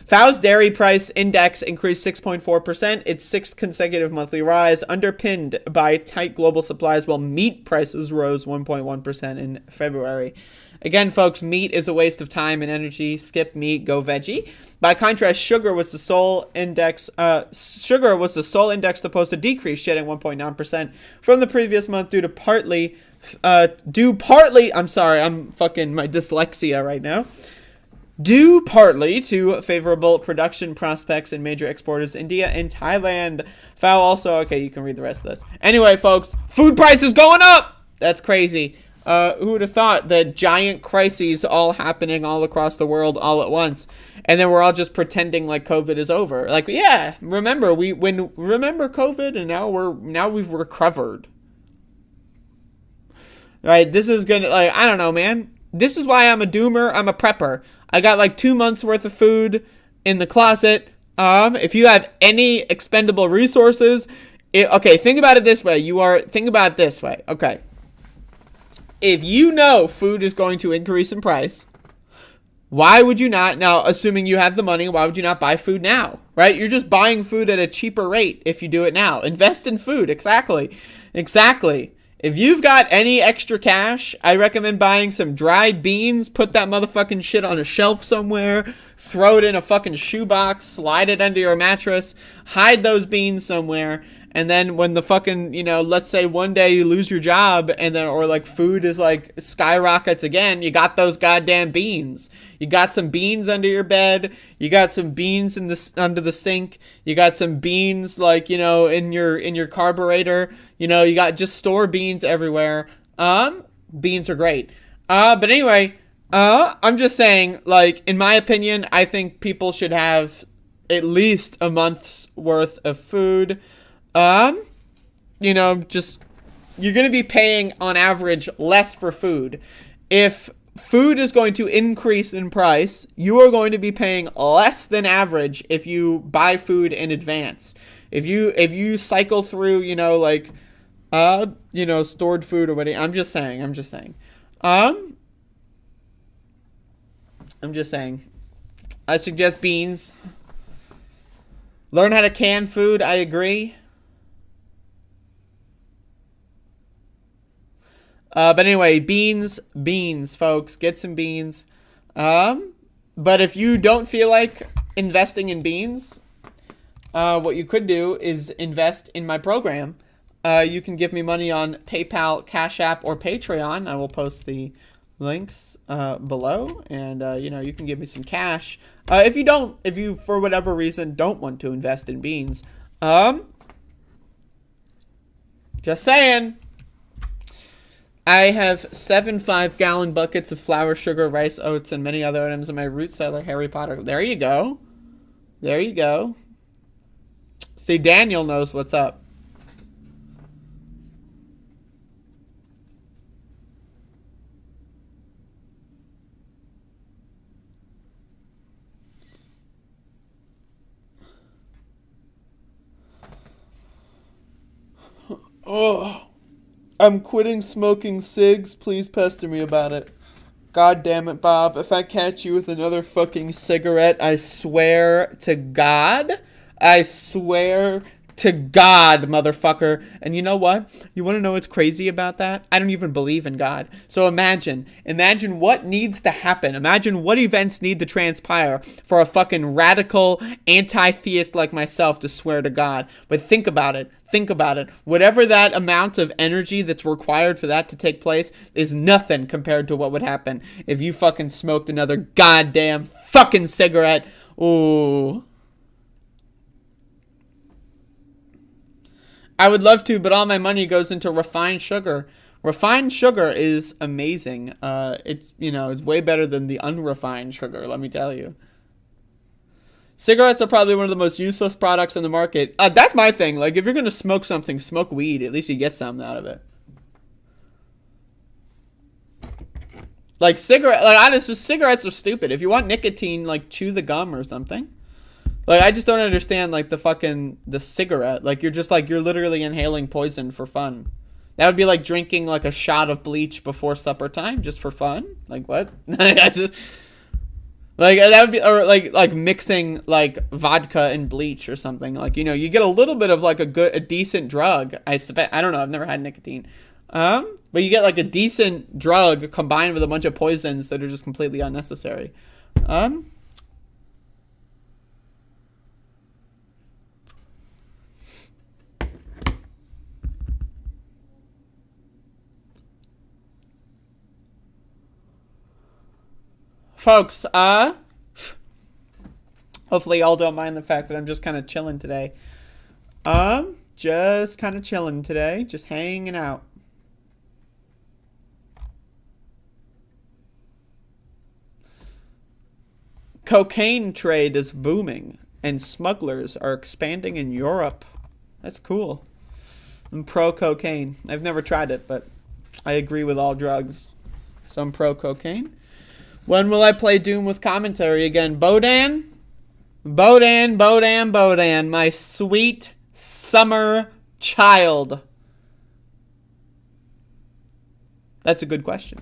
FAO's dairy price index increased 6.4%, its sixth consecutive monthly rise, underpinned by tight global supplies, while meat prices rose 1.1% in February. Again, folks, meat is a waste of time and energy. Skip meat, go veggie. By contrast, sugar was the sole index to post a decrease, shedding 1.9% from the previous month due partly, my dyslexia right now. Due partly to favorable production prospects in major exporters, India and Thailand. FAO also, okay, you can read the rest of this. Anyway, folks, food prices going up! That's crazy. Who would have thought that giant crises all happening all across the world all at once, and then we're all just pretending like COVID is over? Like, yeah, remember COVID, and now we've recovered. Right? This is gonna, like, I don't know, man. This is why I'm a doomer. I'm a prepper. I got like 2 months worth of food in the closet. If you have any expendable resources, okay, think about it this way. Think about it this way. Okay. If you know food is going to increase in price, why would you not, now assuming you have the money, why would you not buy food now, right? You're just buying food at a cheaper rate if you do it now. Invest in food, exactly. If you've got any extra cash, I recommend buying some dried beans, put that motherfucking shit on a shelf somewhere, throw it in a fucking shoebox, slide it under your mattress, hide those beans somewhere. And then when the fucking, let's say one day you lose your job and then, or like food is like skyrockets again, you got those goddamn beans. You got some beans under your bed. You got some beans under the sink. You got some beans like, in your carburetor. You got just store beans everywhere. beans are great. But anyway, I'm just saying, like, in my opinion, I think people should have at least a month's worth of food. You know, just, you're going to be paying on average less for food. If food is going to increase in price, you are going to be paying less than average if you buy food in advance. If you cycle through, you know, like, you know, stored food or whatever. I'm just saying. I suggest beans. Learn how to can food. I agree. But anyway, beans, folks. Get some beans. But if you don't feel like investing in beans, what you could do is invest in my program. You can give me money on PayPal, Cash App, or Patreon. I will post the links below, and you know, you can give me some cash. If you for whatever reason don't want to invest in beans, just saying. I have 7 5-gallon buckets of flour, sugar, rice, oats, and many other items in my root cellar. Harry Potter. There you go. There you go. See, Daniel knows what's up. Oh, I'm quitting smoking cigs. Please pester me about it. God damn it, Bob. If I catch you with another fucking cigarette, I swear to God. I swear to God, motherfucker. And you know what? You want to know what's crazy about that? I don't even believe in God. So imagine what needs to happen. Imagine what events need to transpire for a fucking radical anti-theist like myself to swear to God. But think about it. Whatever that amount of energy that's required for that to take place is nothing compared to what would happen if you fucking smoked another goddamn fucking cigarette. Ooh. I would love to, but all my money goes into refined sugar. Refined sugar is amazing. It's, you know, it's way better than the unrefined sugar, let me tell you. Cigarettes are probably one of the most useless products on the market. That's my thing. Like, if you're going to smoke something, smoke weed. At least you get something out of it. Like, honestly, cigarettes are stupid. If you want nicotine, like, chew the gum or something. Like, I just don't understand, like, the cigarette. Like, you're literally inhaling poison for fun. That would be like drinking, like, a shot of bleach before supper time, just for fun. Like, what? I just... Like, that would be, or like mixing, like, vodka and bleach or something. Like, you know, you get a little bit of, like, a decent drug. I don't know, I've never had nicotine. But you get, like, a decent drug combined with a bunch of poisons that are just completely unnecessary. Folks, hopefully y'all don't mind the fact that I'm just kind of chilling today. Just kind of chilling today, just hanging out. Cocaine trade is booming, and smugglers are expanding in Europe. That's cool. I'm pro-cocaine. I've never tried it, but I agree with all drugs. So I'm pro-cocaine. When will I play Doom with commentary again? Bodan, my sweet summer child. That's a good question.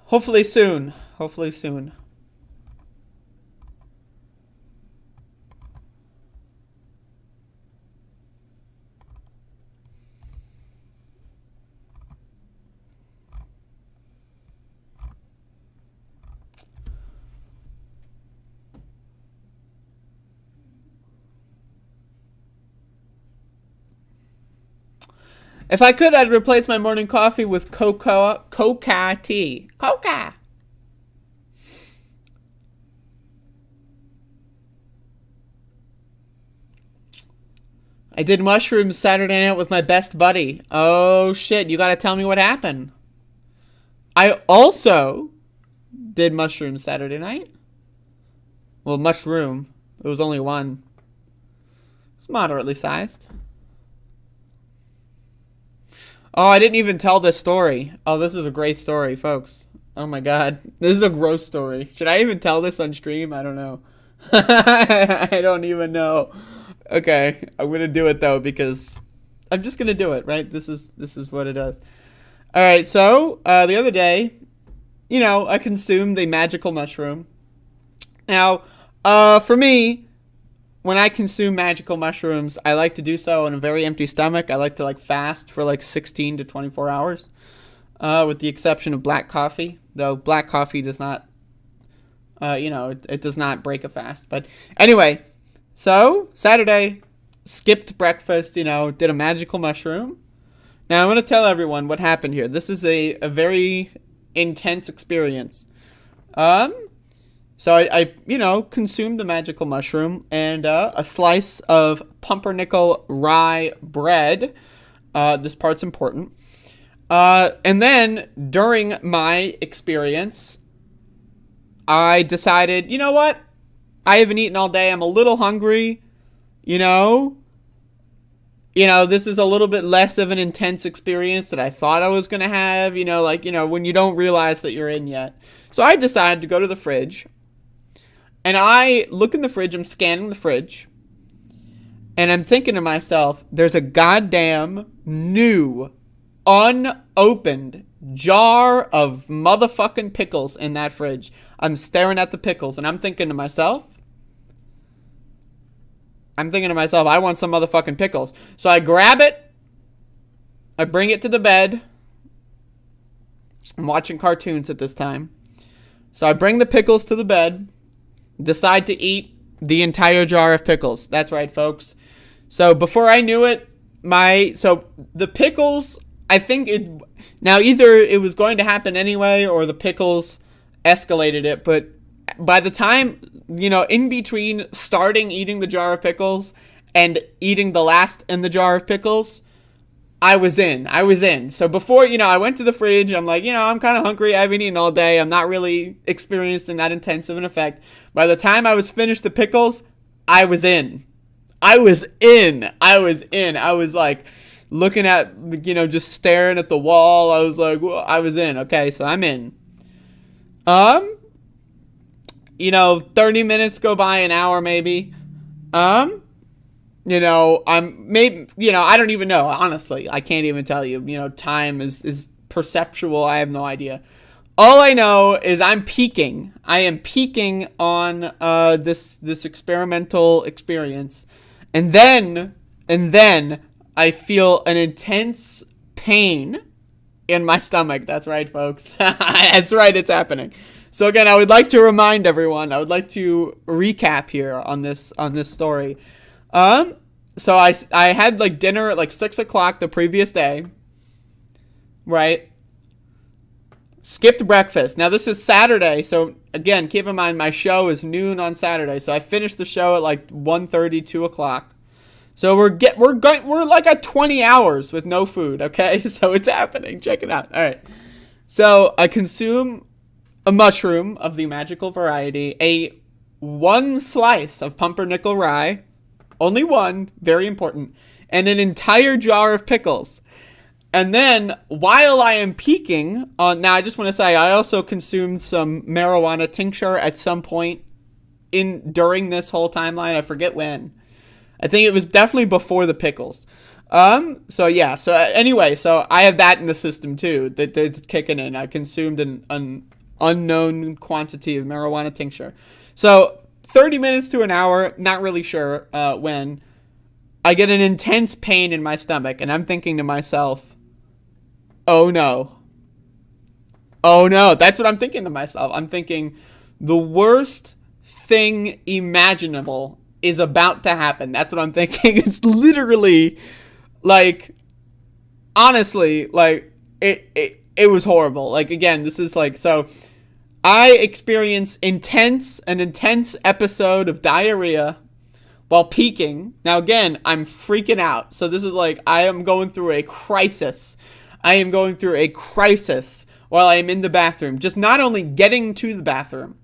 Hopefully soon. Hopefully soon. If I could, I'd replace my morning coffee with coca tea. Coca! I did mushrooms Saturday night with my best buddy. Oh, shit. You gotta tell me what happened. I also did mushrooms Saturday night. Well, mushroom. It was only one. It's moderately sized. Oh, I didn't even tell this story. Oh, this is a great story, folks. Oh my god. This is a gross story. Should I even tell this on stream? I don't know. I don't even know. Okay, I'm gonna do it though because I'm just gonna do it, right? This is what it is. Alright, so the other day, you know, I consumed a magical mushroom. Now, for me, when I consume magical mushrooms, I like to do so on a very empty stomach. I like to like fast for like 16 to 24 hours, with the exception of black coffee. Though black coffee does not, you know, it does not break a fast. But anyway, so Saturday, skipped breakfast, you know, did a magical mushroom. Now I'm going to tell everyone what happened here. This is a very intense experience. So I you know, consumed the magical mushroom and a slice of pumpernickel rye bread. This part's important. And then during my experience, I decided, you know what? I haven't eaten all day. I'm a little hungry. You know, this is a little bit less of an intense experience that I thought I was going to have. You know, like, you know, when you don't realize that you're in yet. So I decided to go to the fridge. And I look in the fridge, I'm scanning the fridge, and I'm thinking to myself, there's a goddamn new, unopened jar of motherfucking pickles in that fridge. I'm staring at the pickles, and I'm thinking to myself, I want some motherfucking pickles. So I grab it, I bring it to the bed. I'm watching cartoons at this time. So I bring the pickles to the bed. Decide to eat the entire jar of pickles. That's right, folks. So before I knew it, the pickles, I think now either it was going to happen anyway or the pickles escalated it. But by the time, you know, in between starting eating the jar of pickles and eating the last in the jar of pickles, I was in. So before, you know, I went to the fridge. I'm like, you know, I'm kind of hungry. I haven't eaten all day. I'm not really experiencing that intense of an effect. By the time I was finished the pickles, I was in. I was like looking at, you know, just staring at the wall. I was like, well, I was in. Okay, so I'm in. You know, 30 minutes go by, an hour maybe. You know, I don't even know, honestly. I can't even tell you. You know, time is perceptual. I have no idea. All I know is I'm peaking. I am peaking on this experimental experience. And then I feel an intense pain in my stomach. That's right, folks. That's right, it's happening. So again, I would like to remind everyone, I would like to recap here on this story. So I had like dinner at like 6 o'clock the previous day, right? Skipped breakfast. Now this is Saturday, so again, keep in mind my show is noon on Saturday, so I finished the show at like 1:30, 2 o'clock. So we're like at 20 hours with no food, okay? So it's happening. Check it out. All right. So I consume a mushroom of the magical variety, one slice of pumpernickel rye. Only one, very important, and an entire jar of pickles. And then, while I am peaking on, now I just want to say, I also consumed some marijuana tincture at some point during this whole timeline. I forget when. I think it was definitely before the pickles. So yeah, so anyway, so I have that in the system too, that's kicking in. I consumed an unknown quantity of marijuana tincture. So 30 minutes to an hour, not really sure when, I get an intense pain in my stomach, and I'm thinking to myself, oh no. Oh no, that's what I'm thinking to myself. I'm thinking, the worst thing imaginable is about to happen. That's what I'm thinking. It's literally, like, honestly, like, it was horrible. Like, again, this is like, so I experience an intense episode of diarrhea while peeking. Now again, I'm freaking out. So this is like, I am going through a crisis. I am going through a crisis while I am in the bathroom. Just not only getting to the bathroom.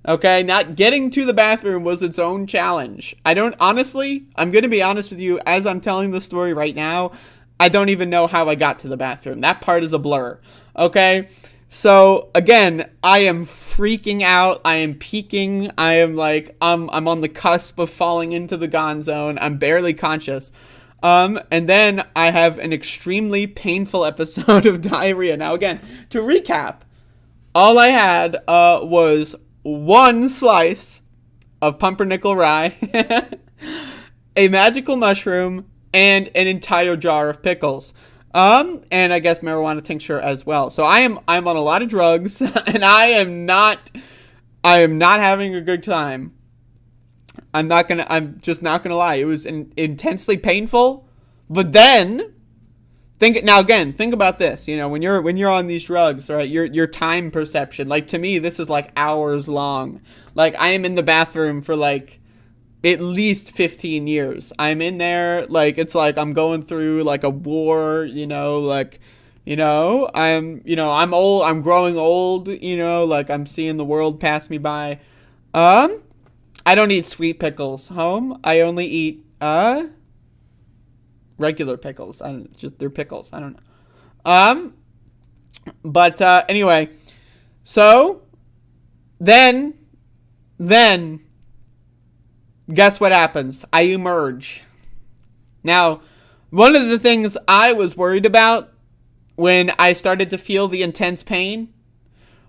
Okay, not getting to the bathroom was its own challenge. Honestly, I'm going to be honest with you, as I'm telling the story right now, I don't even know how I got to the bathroom. That part is a blur. Okay? So, again, I am freaking out. I am peeking. I am like, I'm on the cusp of falling into the gone zone. I'm barely conscious. And then I have an extremely painful episode of diarrhea. Now, again, to recap, all I had was one slice of pumpernickel rye, a magical mushroom, and an entire jar of pickles. And I guess marijuana tincture as well. So I'm on a lot of drugs, and I am not having a good time. I'm just not gonna lie. It was intensely painful, but then think about this. You know, when you're on these drugs, right? Your time perception, like, to me, this is like hours long. Like, I am in the bathroom for like at least 15 years. I'm in there, like, it's like I'm going through like a war, I'm old, I'm growing old, like I'm seeing the world pass me by. I don't eat sweet pickles, home. I only eat, regular pickles. They're pickles. I don't know. But anyway, so then, guess what happens? I emerge. Now, one of the things I was worried about when I started to feel the intense pain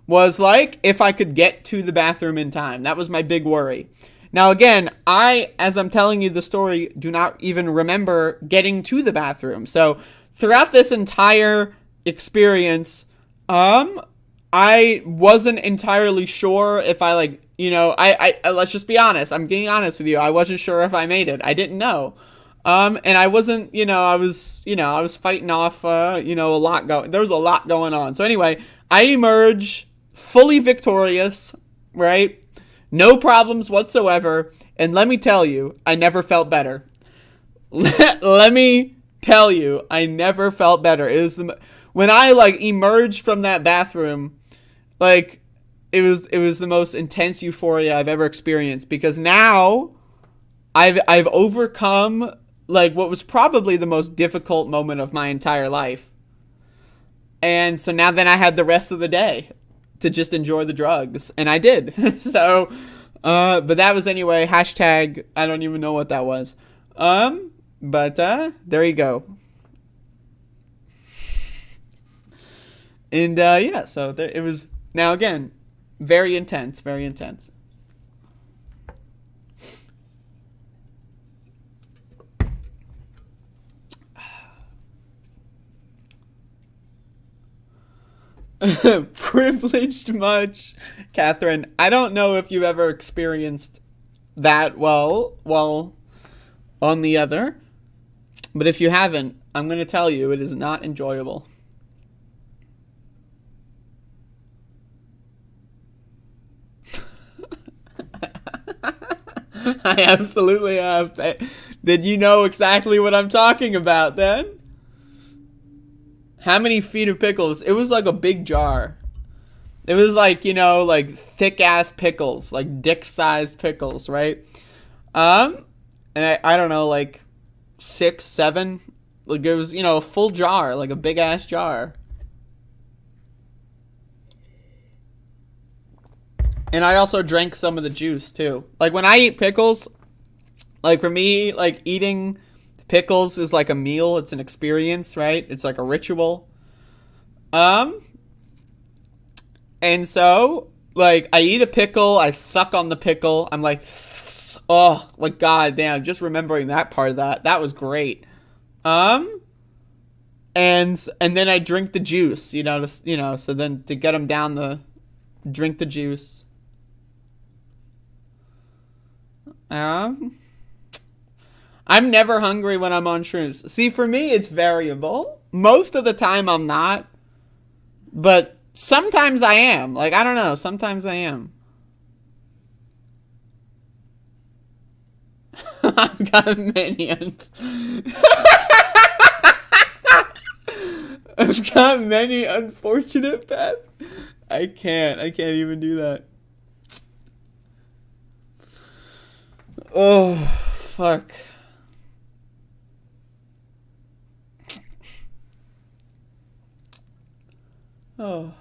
was, like, if I could get to the bathroom in time. That was my big worry. Now, again, as I'm telling you the story, do not even remember getting to the bathroom. So, throughout this entire experience, I wasn't entirely sure if I, like, I let's just be honest. I'm being honest with you. I wasn't sure if I made it. I didn't know. And I wasn't, I was fighting off, a lot there was a lot going on. So anyway, I emerge fully victorious, right? No problems whatsoever. And let me tell you, I never felt better. Let me tell you, I never felt better. It was when I, like, emerged from that bathroom, like, it was the most intense euphoria I've ever experienced, because now I've overcome, like, what was probably the most difficult moment of my entire life. And so now then I had the rest of the day to just enjoy the drugs, and I did. So, but that was anyway, hashtag, I don't even know what that was. But there you go. And yeah, so it was, now again, very intense, very intense. Privileged much, Catherine. I don't know if you've ever experienced that well on the other, but if you haven't, I'm going to tell you it is not enjoyable. I absolutely have. Did you know exactly what I'm talking about then? How many feet of pickles? It was like a big jar. It was like, like thick ass pickles, like dick sized pickles, right? And I don't know, like 6, 7. Like, it was, a full jar, like a big ass jar. And I also drank some of the juice too. Like, when I eat pickles, like, for me, like, eating pickles is like a meal. It's an experience, right? It's like a ritual. And so, like, I eat a pickle, I suck on the pickle. I'm like, oh, like, god damn, just remembering that part of that was great. And then I drink the juice, so then to get them down drink the juice. I'm never hungry when I'm on shrooms. See, for me, it's variable. Most of the time, I'm not. But sometimes I am. Like, I don't know. Sometimes I am. I've got many. I've got many unfortunate paths. I can't even do that. Oh, fuck. Oh.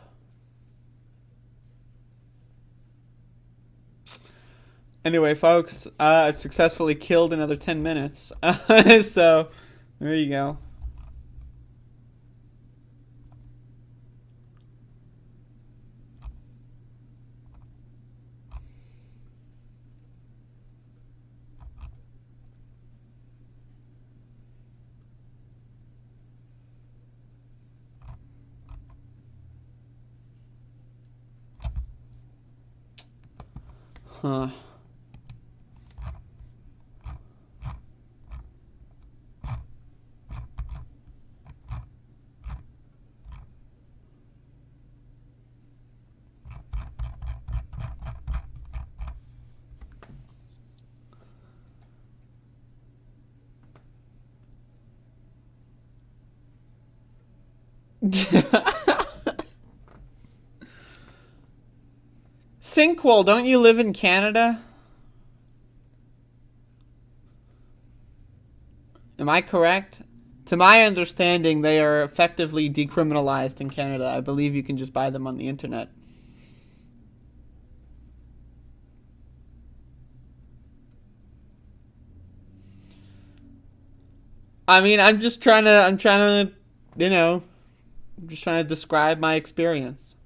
Anyway, folks, I successfully killed another 10 minutes. So, there you go. Huh. Sinkwell, don't you live in Canada? Am I correct? To my understanding, they are effectively decriminalized in Canada. I believe you can just buy them on the internet. I mean, I'm trying to, you know, I'm just trying to describe my experience.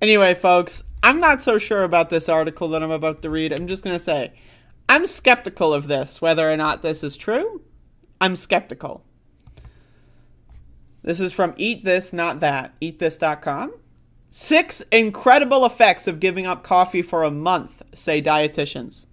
Anyway, folks, I'm not so sure about this article that I'm about to read. I'm just going to say, I'm skeptical of this, whether or not this is true. I'm skeptical. This is from Eat This, Not That, eatthis.com. 6 incredible effects of giving up coffee for a month, say dietitians.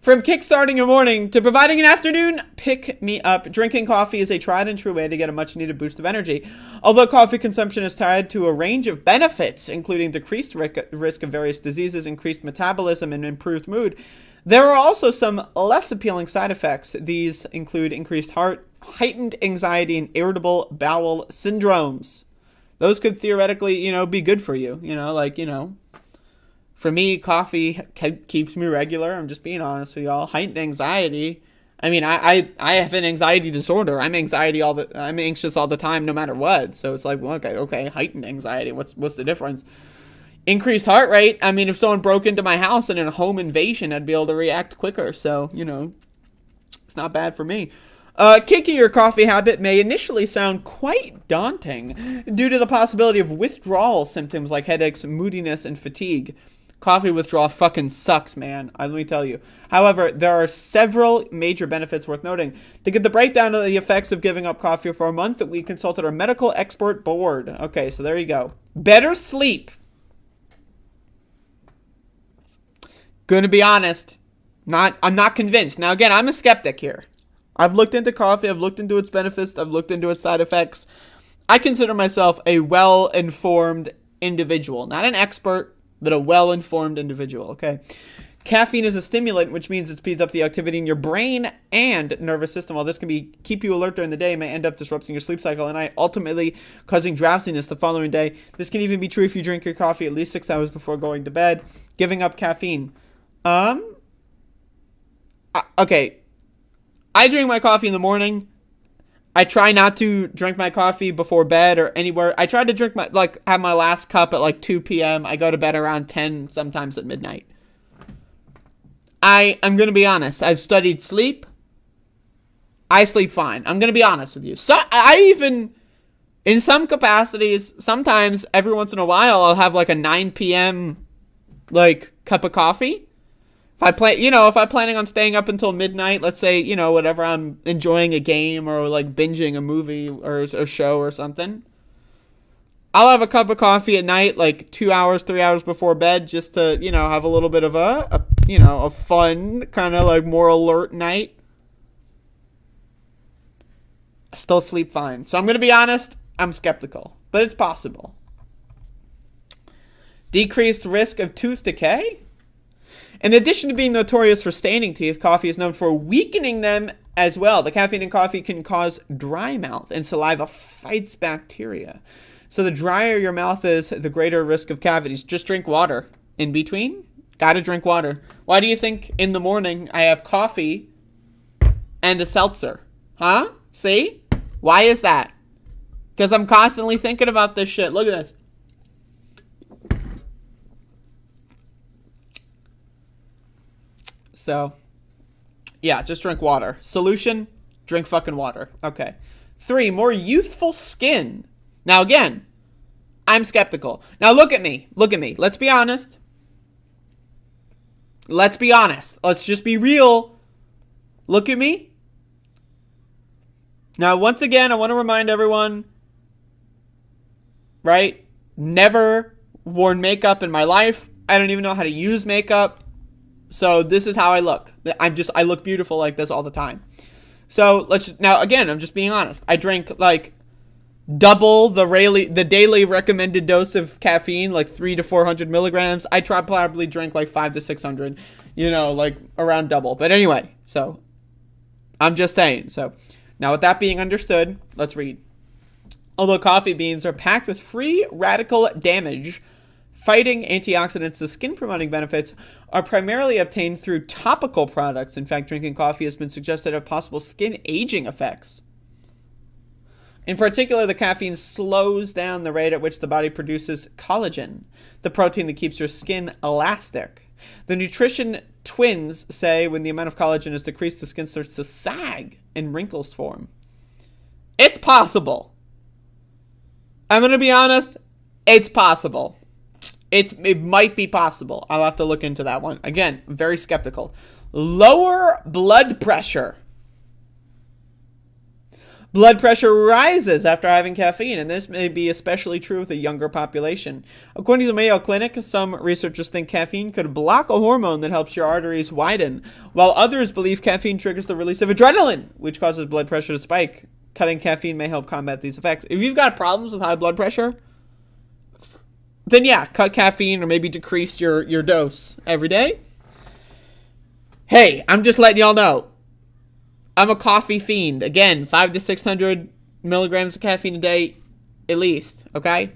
From kickstarting your morning to providing an afternoon pick-me-up, drinking coffee is a tried and true way to get a much-needed boost of energy. Although coffee consumption is tied to a range of benefits, including decreased risk of various diseases, increased metabolism, and improved mood, there are also some less appealing side effects. These include increased heart, heightened anxiety, and irritable bowel syndromes. Those could theoretically, you know, be good for you. You know, like, you know, for me, coffee keeps me regular. I'm just being honest with y'all. Heightened anxiety. I mean, I have an anxiety disorder. I'm anxious all the time, no matter what. So it's like, well, okay, heightened anxiety. What's the difference? Increased heart rate. I mean, if someone broke into my house in a home invasion, I'd be able to react quicker. So, you know, it's not bad for me. Kicking your coffee habit may initially sound quite daunting due to the possibility of withdrawal symptoms like headaches, moodiness, and fatigue. Coffee withdrawal fucking sucks, man. Let me tell you. However, there are several major benefits worth noting. To get the breakdown of the effects of giving up coffee for a month, we consulted our medical expert board. Okay, so there you go. Better sleep. Gonna be honest. I'm not convinced. Now, again, I'm a skeptic here. I've looked into coffee. I've looked into its benefits. I've looked into its side effects. I consider myself a well-informed individual. Not an expert, but a well-informed individual, okay? Caffeine is a stimulant, which means it speeds up the activity in your brain and nervous system. While this can keep you alert during the day, it may end up disrupting your sleep cycle at night, ultimately causing drowsiness the following day. This can even be true if you drink your coffee at least 6 hours before going to bed. Giving up caffeine. Okay. I drink my coffee in the morning. I try not to drink my coffee before bed or anywhere. I try to drink have my last cup at 2 p.m. I go to bed around 10, sometimes at midnight. I'm going to be honest. I've studied sleep. I sleep fine. I'm going to be honest with you. So I even, in some capacities, sometimes every once in a while, I'll have a 9 p.m. cup of coffee. If I'm planning on staying up until midnight, let's say, whatever, I'm enjoying a game or binging a movie or a show or something, I'll have a cup of coffee at night, 2 hours, 3 hours before bed, just to, have a little bit of a fun, kind of more alert night. I still sleep fine. So I'm going to be honest, I'm skeptical, but it's possible. Decreased risk of tooth decay. In addition to being notorious for staining teeth, coffee is known for weakening them as well. The caffeine in coffee can cause dry mouth, and saliva fights bacteria. So the drier your mouth is, the greater risk of cavities. Just drink water. In between, gotta drink water. Why do you think in the morning I have coffee and a seltzer? Huh? See? Why is that? Because I'm constantly thinking about this shit. Look at this. So, yeah, just drink water. Solution, drink fucking water. Okay. 3, more youthful skin. Now, again, I'm skeptical. Now, look at me. Look at me. Let's be honest. Let's be honest. Let's just be real. Look at me. Now, once again, I want to remind everyone, right? Never worn makeup in my life. I don't even know how to use makeup. So this is how I look. I look beautiful like this all the time. So let's just, now again, I'm just being honest. I drink like double the daily recommended dose of caffeine, like 300 to 400 milligrams. I probably drink like 500 to 600, like around double. But anyway, so I'm just saying. So now with that being understood, let's read. Although coffee beans are packed with free radical damage fighting antioxidants, the skin-promoting benefits are primarily obtained through topical products. In fact, drinking coffee has been suggested to have possible skin aging effects. In particular, the caffeine slows down the rate at which the body produces collagen, the protein that keeps your skin elastic. The nutrition twins say when the amount of collagen is decreased, the skin starts to sag and wrinkles form. It's possible. I'm going to be honest. It's possible. It might be possible. I'll have to look into that one. Again, I'm very skeptical. Lower blood pressure. Blood pressure rises after having caffeine, and this may be especially true with a younger population. According to the Mayo Clinic, some researchers think caffeine could block a hormone that helps your arteries widen, while others believe caffeine triggers the release of adrenaline, which causes blood pressure to spike. Cutting caffeine may help combat these effects. If you've got problems with high blood pressure, then yeah, cut caffeine or maybe decrease your dose every day. Hey, I'm just letting y'all know. I'm a coffee fiend. Again, 500 to 600 milligrams of caffeine a day, at least, okay?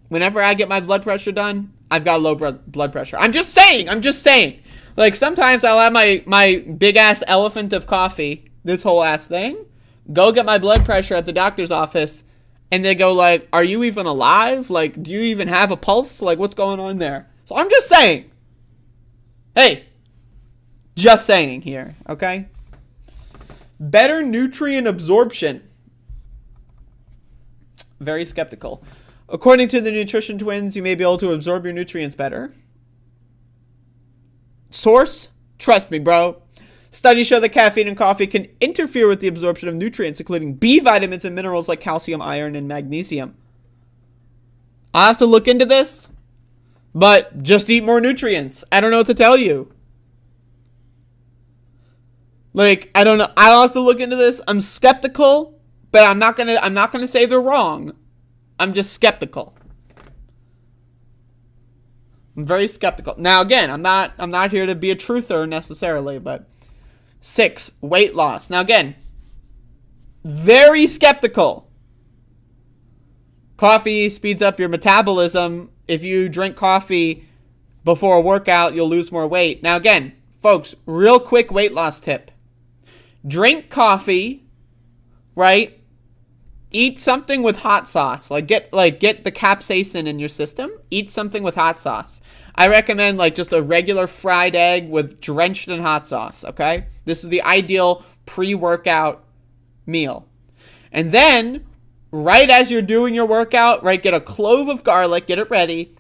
Whenever I get my blood pressure done, I've got low blood pressure. I'm just saying. Like, sometimes I'll have my big-ass elephant of coffee, this whole ass thing, go get my blood pressure at the doctor's office, and they go like, are you even alive? Like, do you even have a pulse? Like, what's going on there? So I'm just saying. Hey, just saying here, okay? Better nutrient absorption. Very skeptical. According to the nutrition twins, you may be able to absorb your nutrients better. Source? Trust me, bro. Studies show that caffeine in coffee can interfere with the absorption of nutrients, including B vitamins and minerals like calcium, iron, and magnesium. I'll have to look into this, but just eat more nutrients. I don't know what to tell you. Like, I don't know. I'll have to look into this. I'm skeptical, but I'm not gonna say they're wrong. I'm just skeptical. I'm very skeptical. Now, again, I'm not here to be a truther necessarily, but 6, weight loss. Now, again, very skeptical. Coffee speeds up your metabolism. If you drink coffee before a workout, you'll lose more weight. Now, again, folks, real quick weight loss tip. Drink coffee, right? Eat something with hot sauce. Get the capsaicin in your system. Eat something with hot sauce. I recommend just a regular fried egg with drenched in hot sauce, okay? This is the ideal pre-workout meal. And then, right as you're doing your workout, right, get a clove of garlic, get it ready.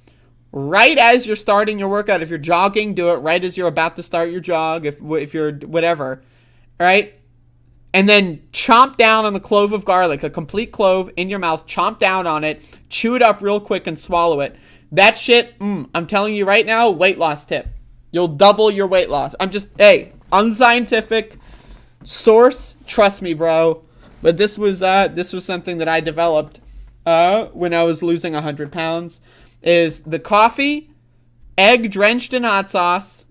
Right as you're starting your workout, if you're jogging, do it right as you're about to start your jog, if you're whatever, right? And then chomp down on the clove of garlic, a complete clove in your mouth, chomp down on it, chew it up real quick and swallow it. That shit, I'm telling you right now, weight loss tip. You'll double your weight loss. Unscientific source, trust me, bro. But this was something that I developed when I was losing 100 pounds. is the coffee, egg drenched in hot sauce,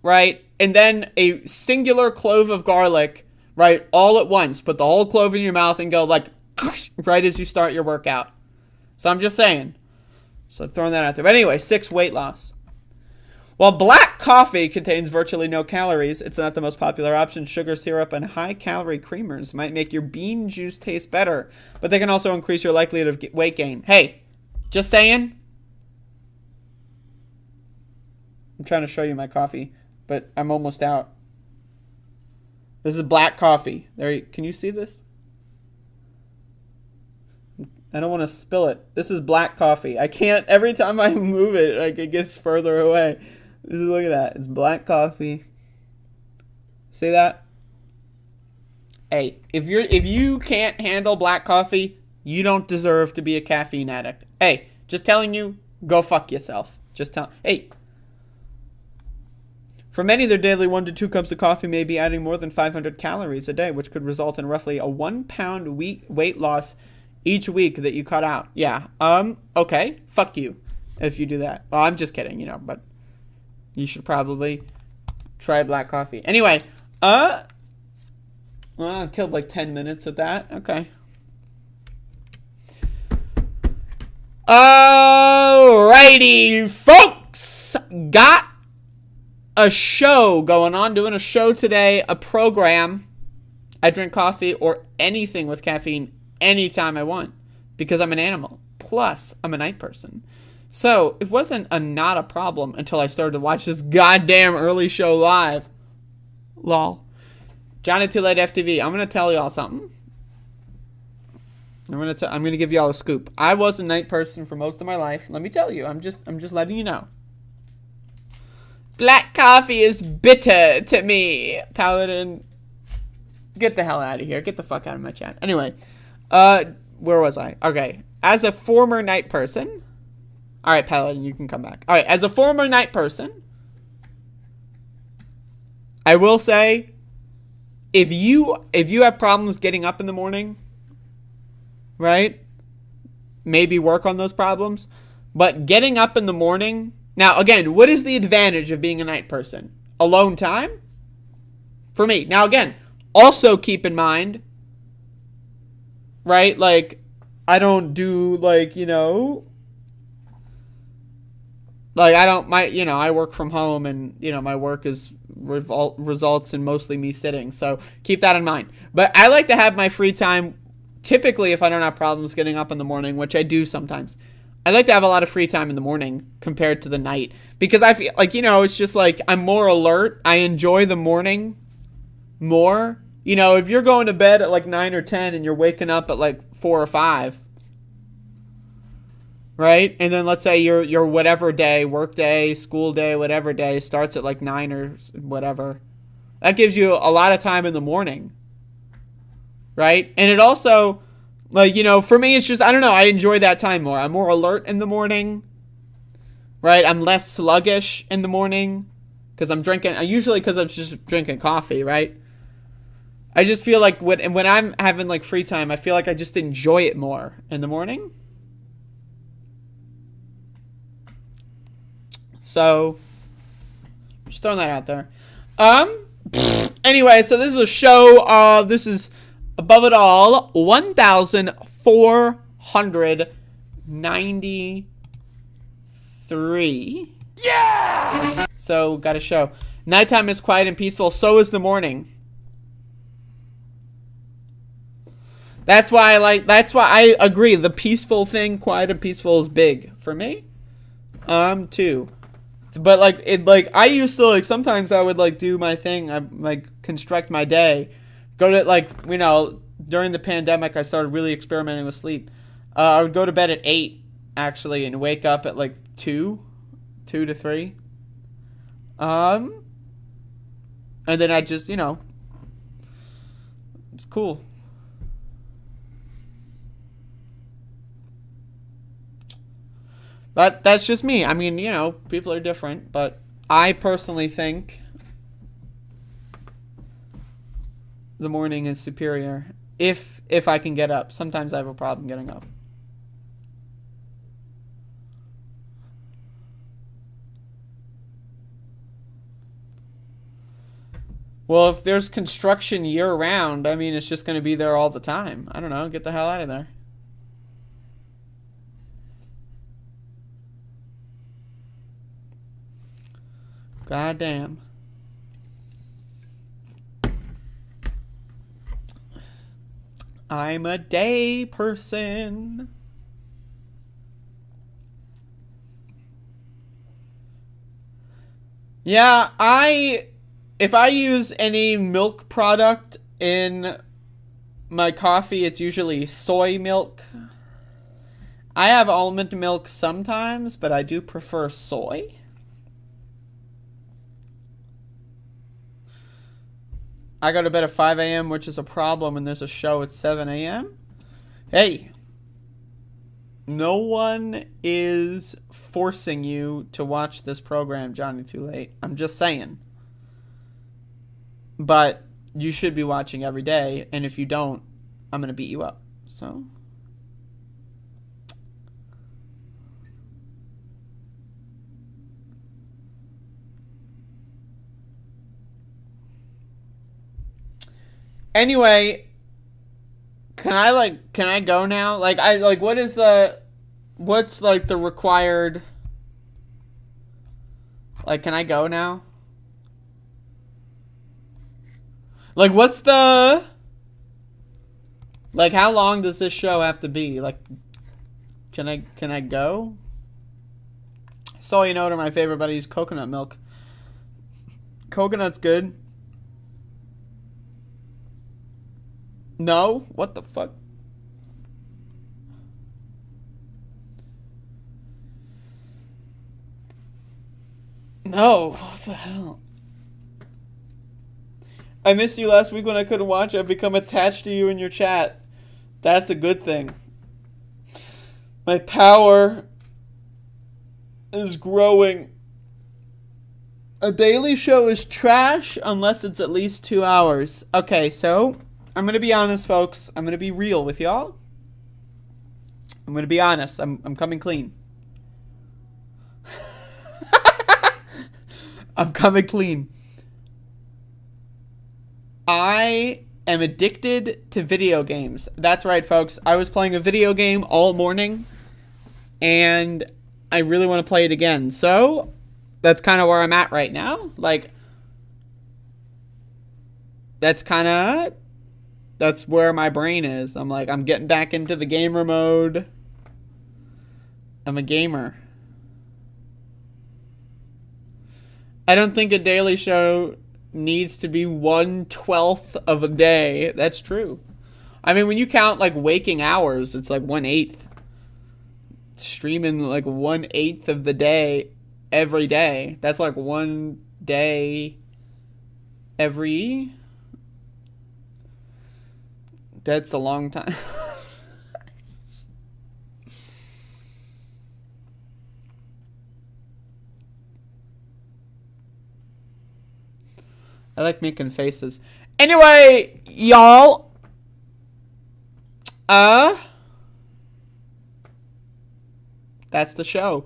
right? And then a singular clove of garlic, right? All at once. Put the whole clove in your mouth and go like, right as you start your workout. So I'm just saying. So throwing that out there. But anyway, 6, weight loss. While black coffee contains virtually no calories, it's not the most popular option. Sugar syrup and high-calorie creamers might make your bean juice taste better, but they can also increase your likelihood of weight gain. Hey, just saying. I'm trying to show you my coffee, but I'm almost out. This is black coffee. Can you see this? I don't want to spill it. This is black coffee. I can't, every time I move it, like it gets further away. Look at that. It's black coffee. See that? Hey, if you can't handle black coffee, you don't deserve to be a caffeine addict. Hey, just telling you, go fuck yourself. Hey. For many, their daily 1 to 2 cups of coffee may be adding more than 500 calories a day, which could result in roughly a 1 pound weight loss each week that you cut out. Yeah. Okay. Fuck you if you do that. Well, I'm just kidding, but you should probably try black coffee. Anyway, well, I killed like 10 minutes of that. Okay. Alrighty, folks. Got a show going on. Doing a show today. A program. I drink coffee or anything with caffeine anytime I want because I'm an animal. Plus, I'm a night person. So, it wasn't not a problem until I started to watch this goddamn early show live. Lol. Johnny Too Late FTV. I'm going to tell y'all something. I'm going to give y'all a scoop. I was a night person for most of my life. Let me tell you. I'm just letting you know. Black coffee is bitter to me. Paladin. Get the hell out of here. Get the fuck out of my chat. Anyway. Where was I? Okay. As a former night person. All right, Paladin, you can come back. All right, as a former night person, I will say, if you have problems getting up in the morning, right? Maybe work on those problems. But getting up in the morning, now again, what is the advantage of being a night person? Alone time? For me. Now again, also keep in mind, right? Like, I don't do like, like I work from home and, my work is results in mostly me sitting. So keep that in mind. But I like to have my free time. Typically, if I don't have problems getting up in the morning, which I do sometimes, I like to have a lot of free time in the morning compared to the night because I feel like, it's just like I'm more alert. I enjoy the morning more. If you're going to bed at like 9 or 10 and you're waking up at like 4 or 5, right? And then let's say your whatever day, work day, school day, whatever day starts at like 9 or whatever. That gives you a lot of time in the morning, right? And it also, like, for me, it's just, I don't know, I enjoy that time more. I'm more alert in the morning, right? I'm less sluggish in the morning because I'm just drinking coffee, right? I just feel like when I'm having like free time, I feel like I just enjoy it more in the morning. So, just throwing that out there. Anyway, so this is a show. This is above it all 1,493. Yeah. So got a show. Nighttime is quiet and peaceful. So is the morning. That's why I agree. The peaceful thing, quiet and peaceful, is big for me. Too. But I used to sometimes I would do my thing. I construct my day. Go to during the pandemic I started really experimenting with sleep. I would go to bed at 8 actually and wake up at 2 to 3. And then I just it's cool. But that's just me. I mean, people are different, but I personally think the morning is superior if I can get up. Sometimes I have a problem getting up. Well, if there's construction year-round, I mean, it's just going to be there all the time. I don't know. Get the hell out of there. God damn. I'm a day person. Yeah, if I use any milk product in my coffee, it's usually soy milk. I have almond milk sometimes, but I do prefer soy. I go to bed at 5 a.m., which is a problem when there's a show at 7 a.m. Hey, no one is forcing you to watch this program, Johnny Too Late. I'm just saying. But you should be watching every day, and if you don't, I'm going to beat you up. So... Anyway, can I go now? What's the required, can I go now? What's the, how long does this show have to be? Can I go? So, you know, to my favorite buddies, coconut milk. Coconut's good. No? What the fuck? No. What the hell? I missed you last week when I couldn't watch. I've become attached to you in your chat. That's a good thing. My power is growing. A daily show is trash unless it's at least 2 hours. Okay, so... I'm going to be honest, folks. I'm going to be real with y'all. I'm going to be honest. I'm coming clean. I'm coming clean. I am addicted to video games. That's right, folks. I was playing a video game all morning, and I really want to play it again. So, that's kind of where I'm at right now. That's where my brain is. I'm getting back into the gamer mode. I'm a gamer. I don't think a daily show needs to be 1/12 of a day. That's true. I mean, when you count, waking hours, it's 1/8. Streaming, 1/8 of the day every day. That's, one day every... That's a long time. I like making faces. Anyway, y'all. That's the show.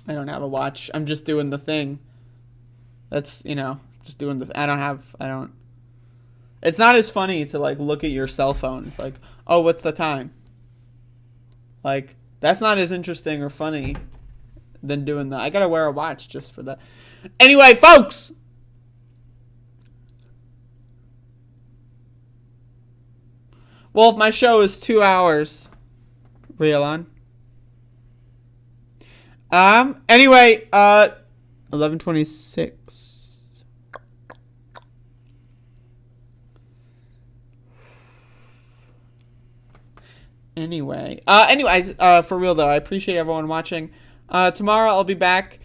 I don't have a watch. I'm just doing the thing. That's, just doing the... I don't... It's not as funny to, look at your cell phone. It's oh, what's the time? That's not as interesting or funny than doing that. I gotta wear a watch just for that. Anyway, folks! Well, if my show is 2 hours... Real on. Anyway, 11:26. Anyways, for real though, I appreciate everyone watching. Tomorrow I'll be back.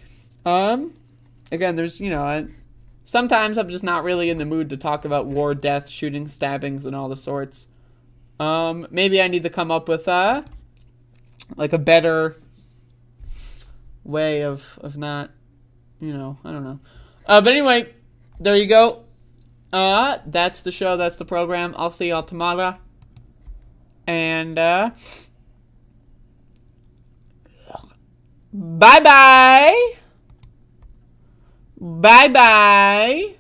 Again, there's, sometimes I'm just not really in the mood to talk about war, death, shooting, stabbings, and all the sorts. Maybe I need to come up with, a better way of not, I don't know. But anyway, there you go. That's the show. That's the program. I'll see y'all tomorrow. And, Bye-bye. Bye-bye.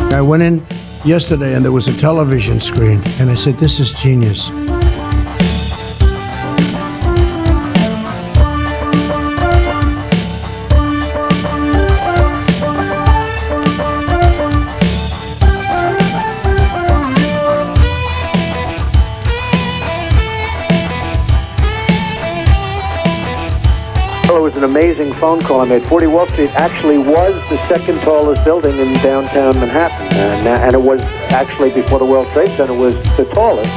I went in yesterday and there was a television screen, and I said, this is genius. It was an amazing phone call I made. 40 Wall Street actually was the second tallest building in downtown Manhattan. And it was actually, before the World Trade Center, was the tallest.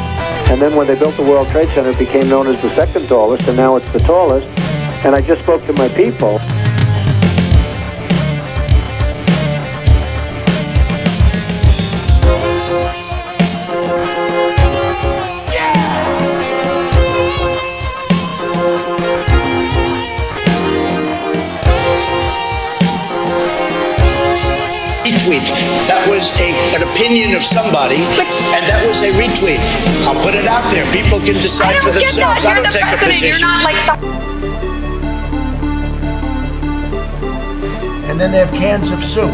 And then when they built the World Trade Center, it became known as the second tallest, and now it's the tallest. And I just spoke to my people. That was an opinion of somebody, and that was a retweet. I'll put it out there. People can decide for themselves. I don't take a position. You're not like And then they have cans of soup.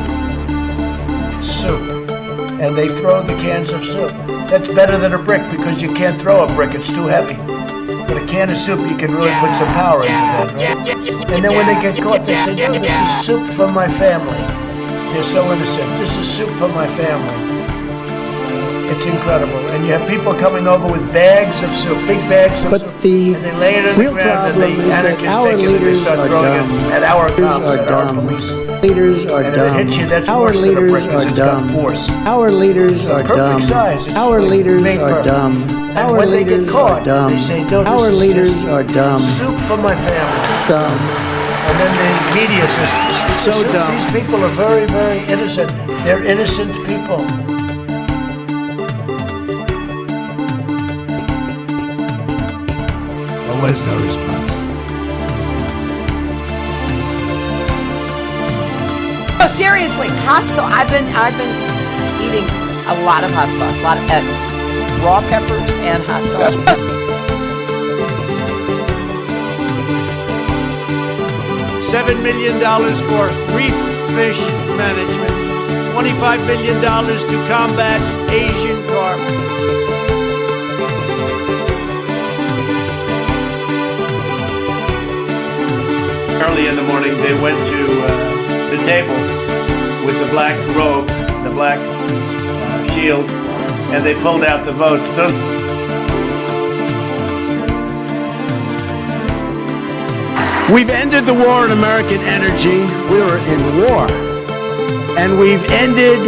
And they throw the cans of soup. That's better than a brick because you can't throw a brick, it's too heavy. But a can of soup, you can really put some power into that, right? And then when they get caught, they say, no, this is soup from my family. They're so innocent. This is soup for my family. It's incredible. And you have people coming over with bags of soup, big bags of soup. And they lay it on the ground, and the anarchists take it and they start throwing it at our cops, at our police. Leaders are dumb. And if it hits you, that's worse than a brick because it's got force. Our leaders are dumb. Perfect size. Our leaders are dumb. And when they get caught, they say, no, our this leaders is are dumb. Soup for my family. Dumb. And then the media says, so dumb. These people are very, very innocent. They're innocent people. There was no response. Oh, seriously, hot sauce. I've been eating a lot of hot sauce, a lot of raw peppers and hot sauce. $7 million for reef fish management. $25 million to combat Asian carp. Early in the morning, they went to the table with the black robe, the black shield, and they pulled out the votes. We've ended the war on American energy. We were in war. And we've ended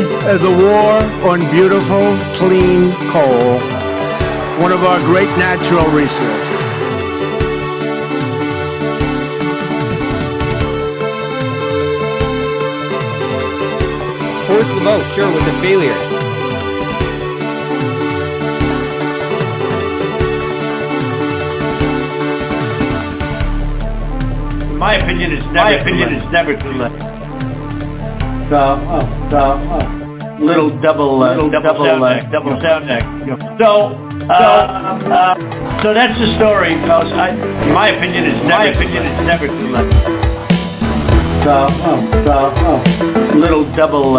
the war on beautiful, clean coal, one of our great natural resources. Force the vote, sure, was a failure. My opinion is never too late. Little double sound neck. So that's the story. My opinion is never too late. Little double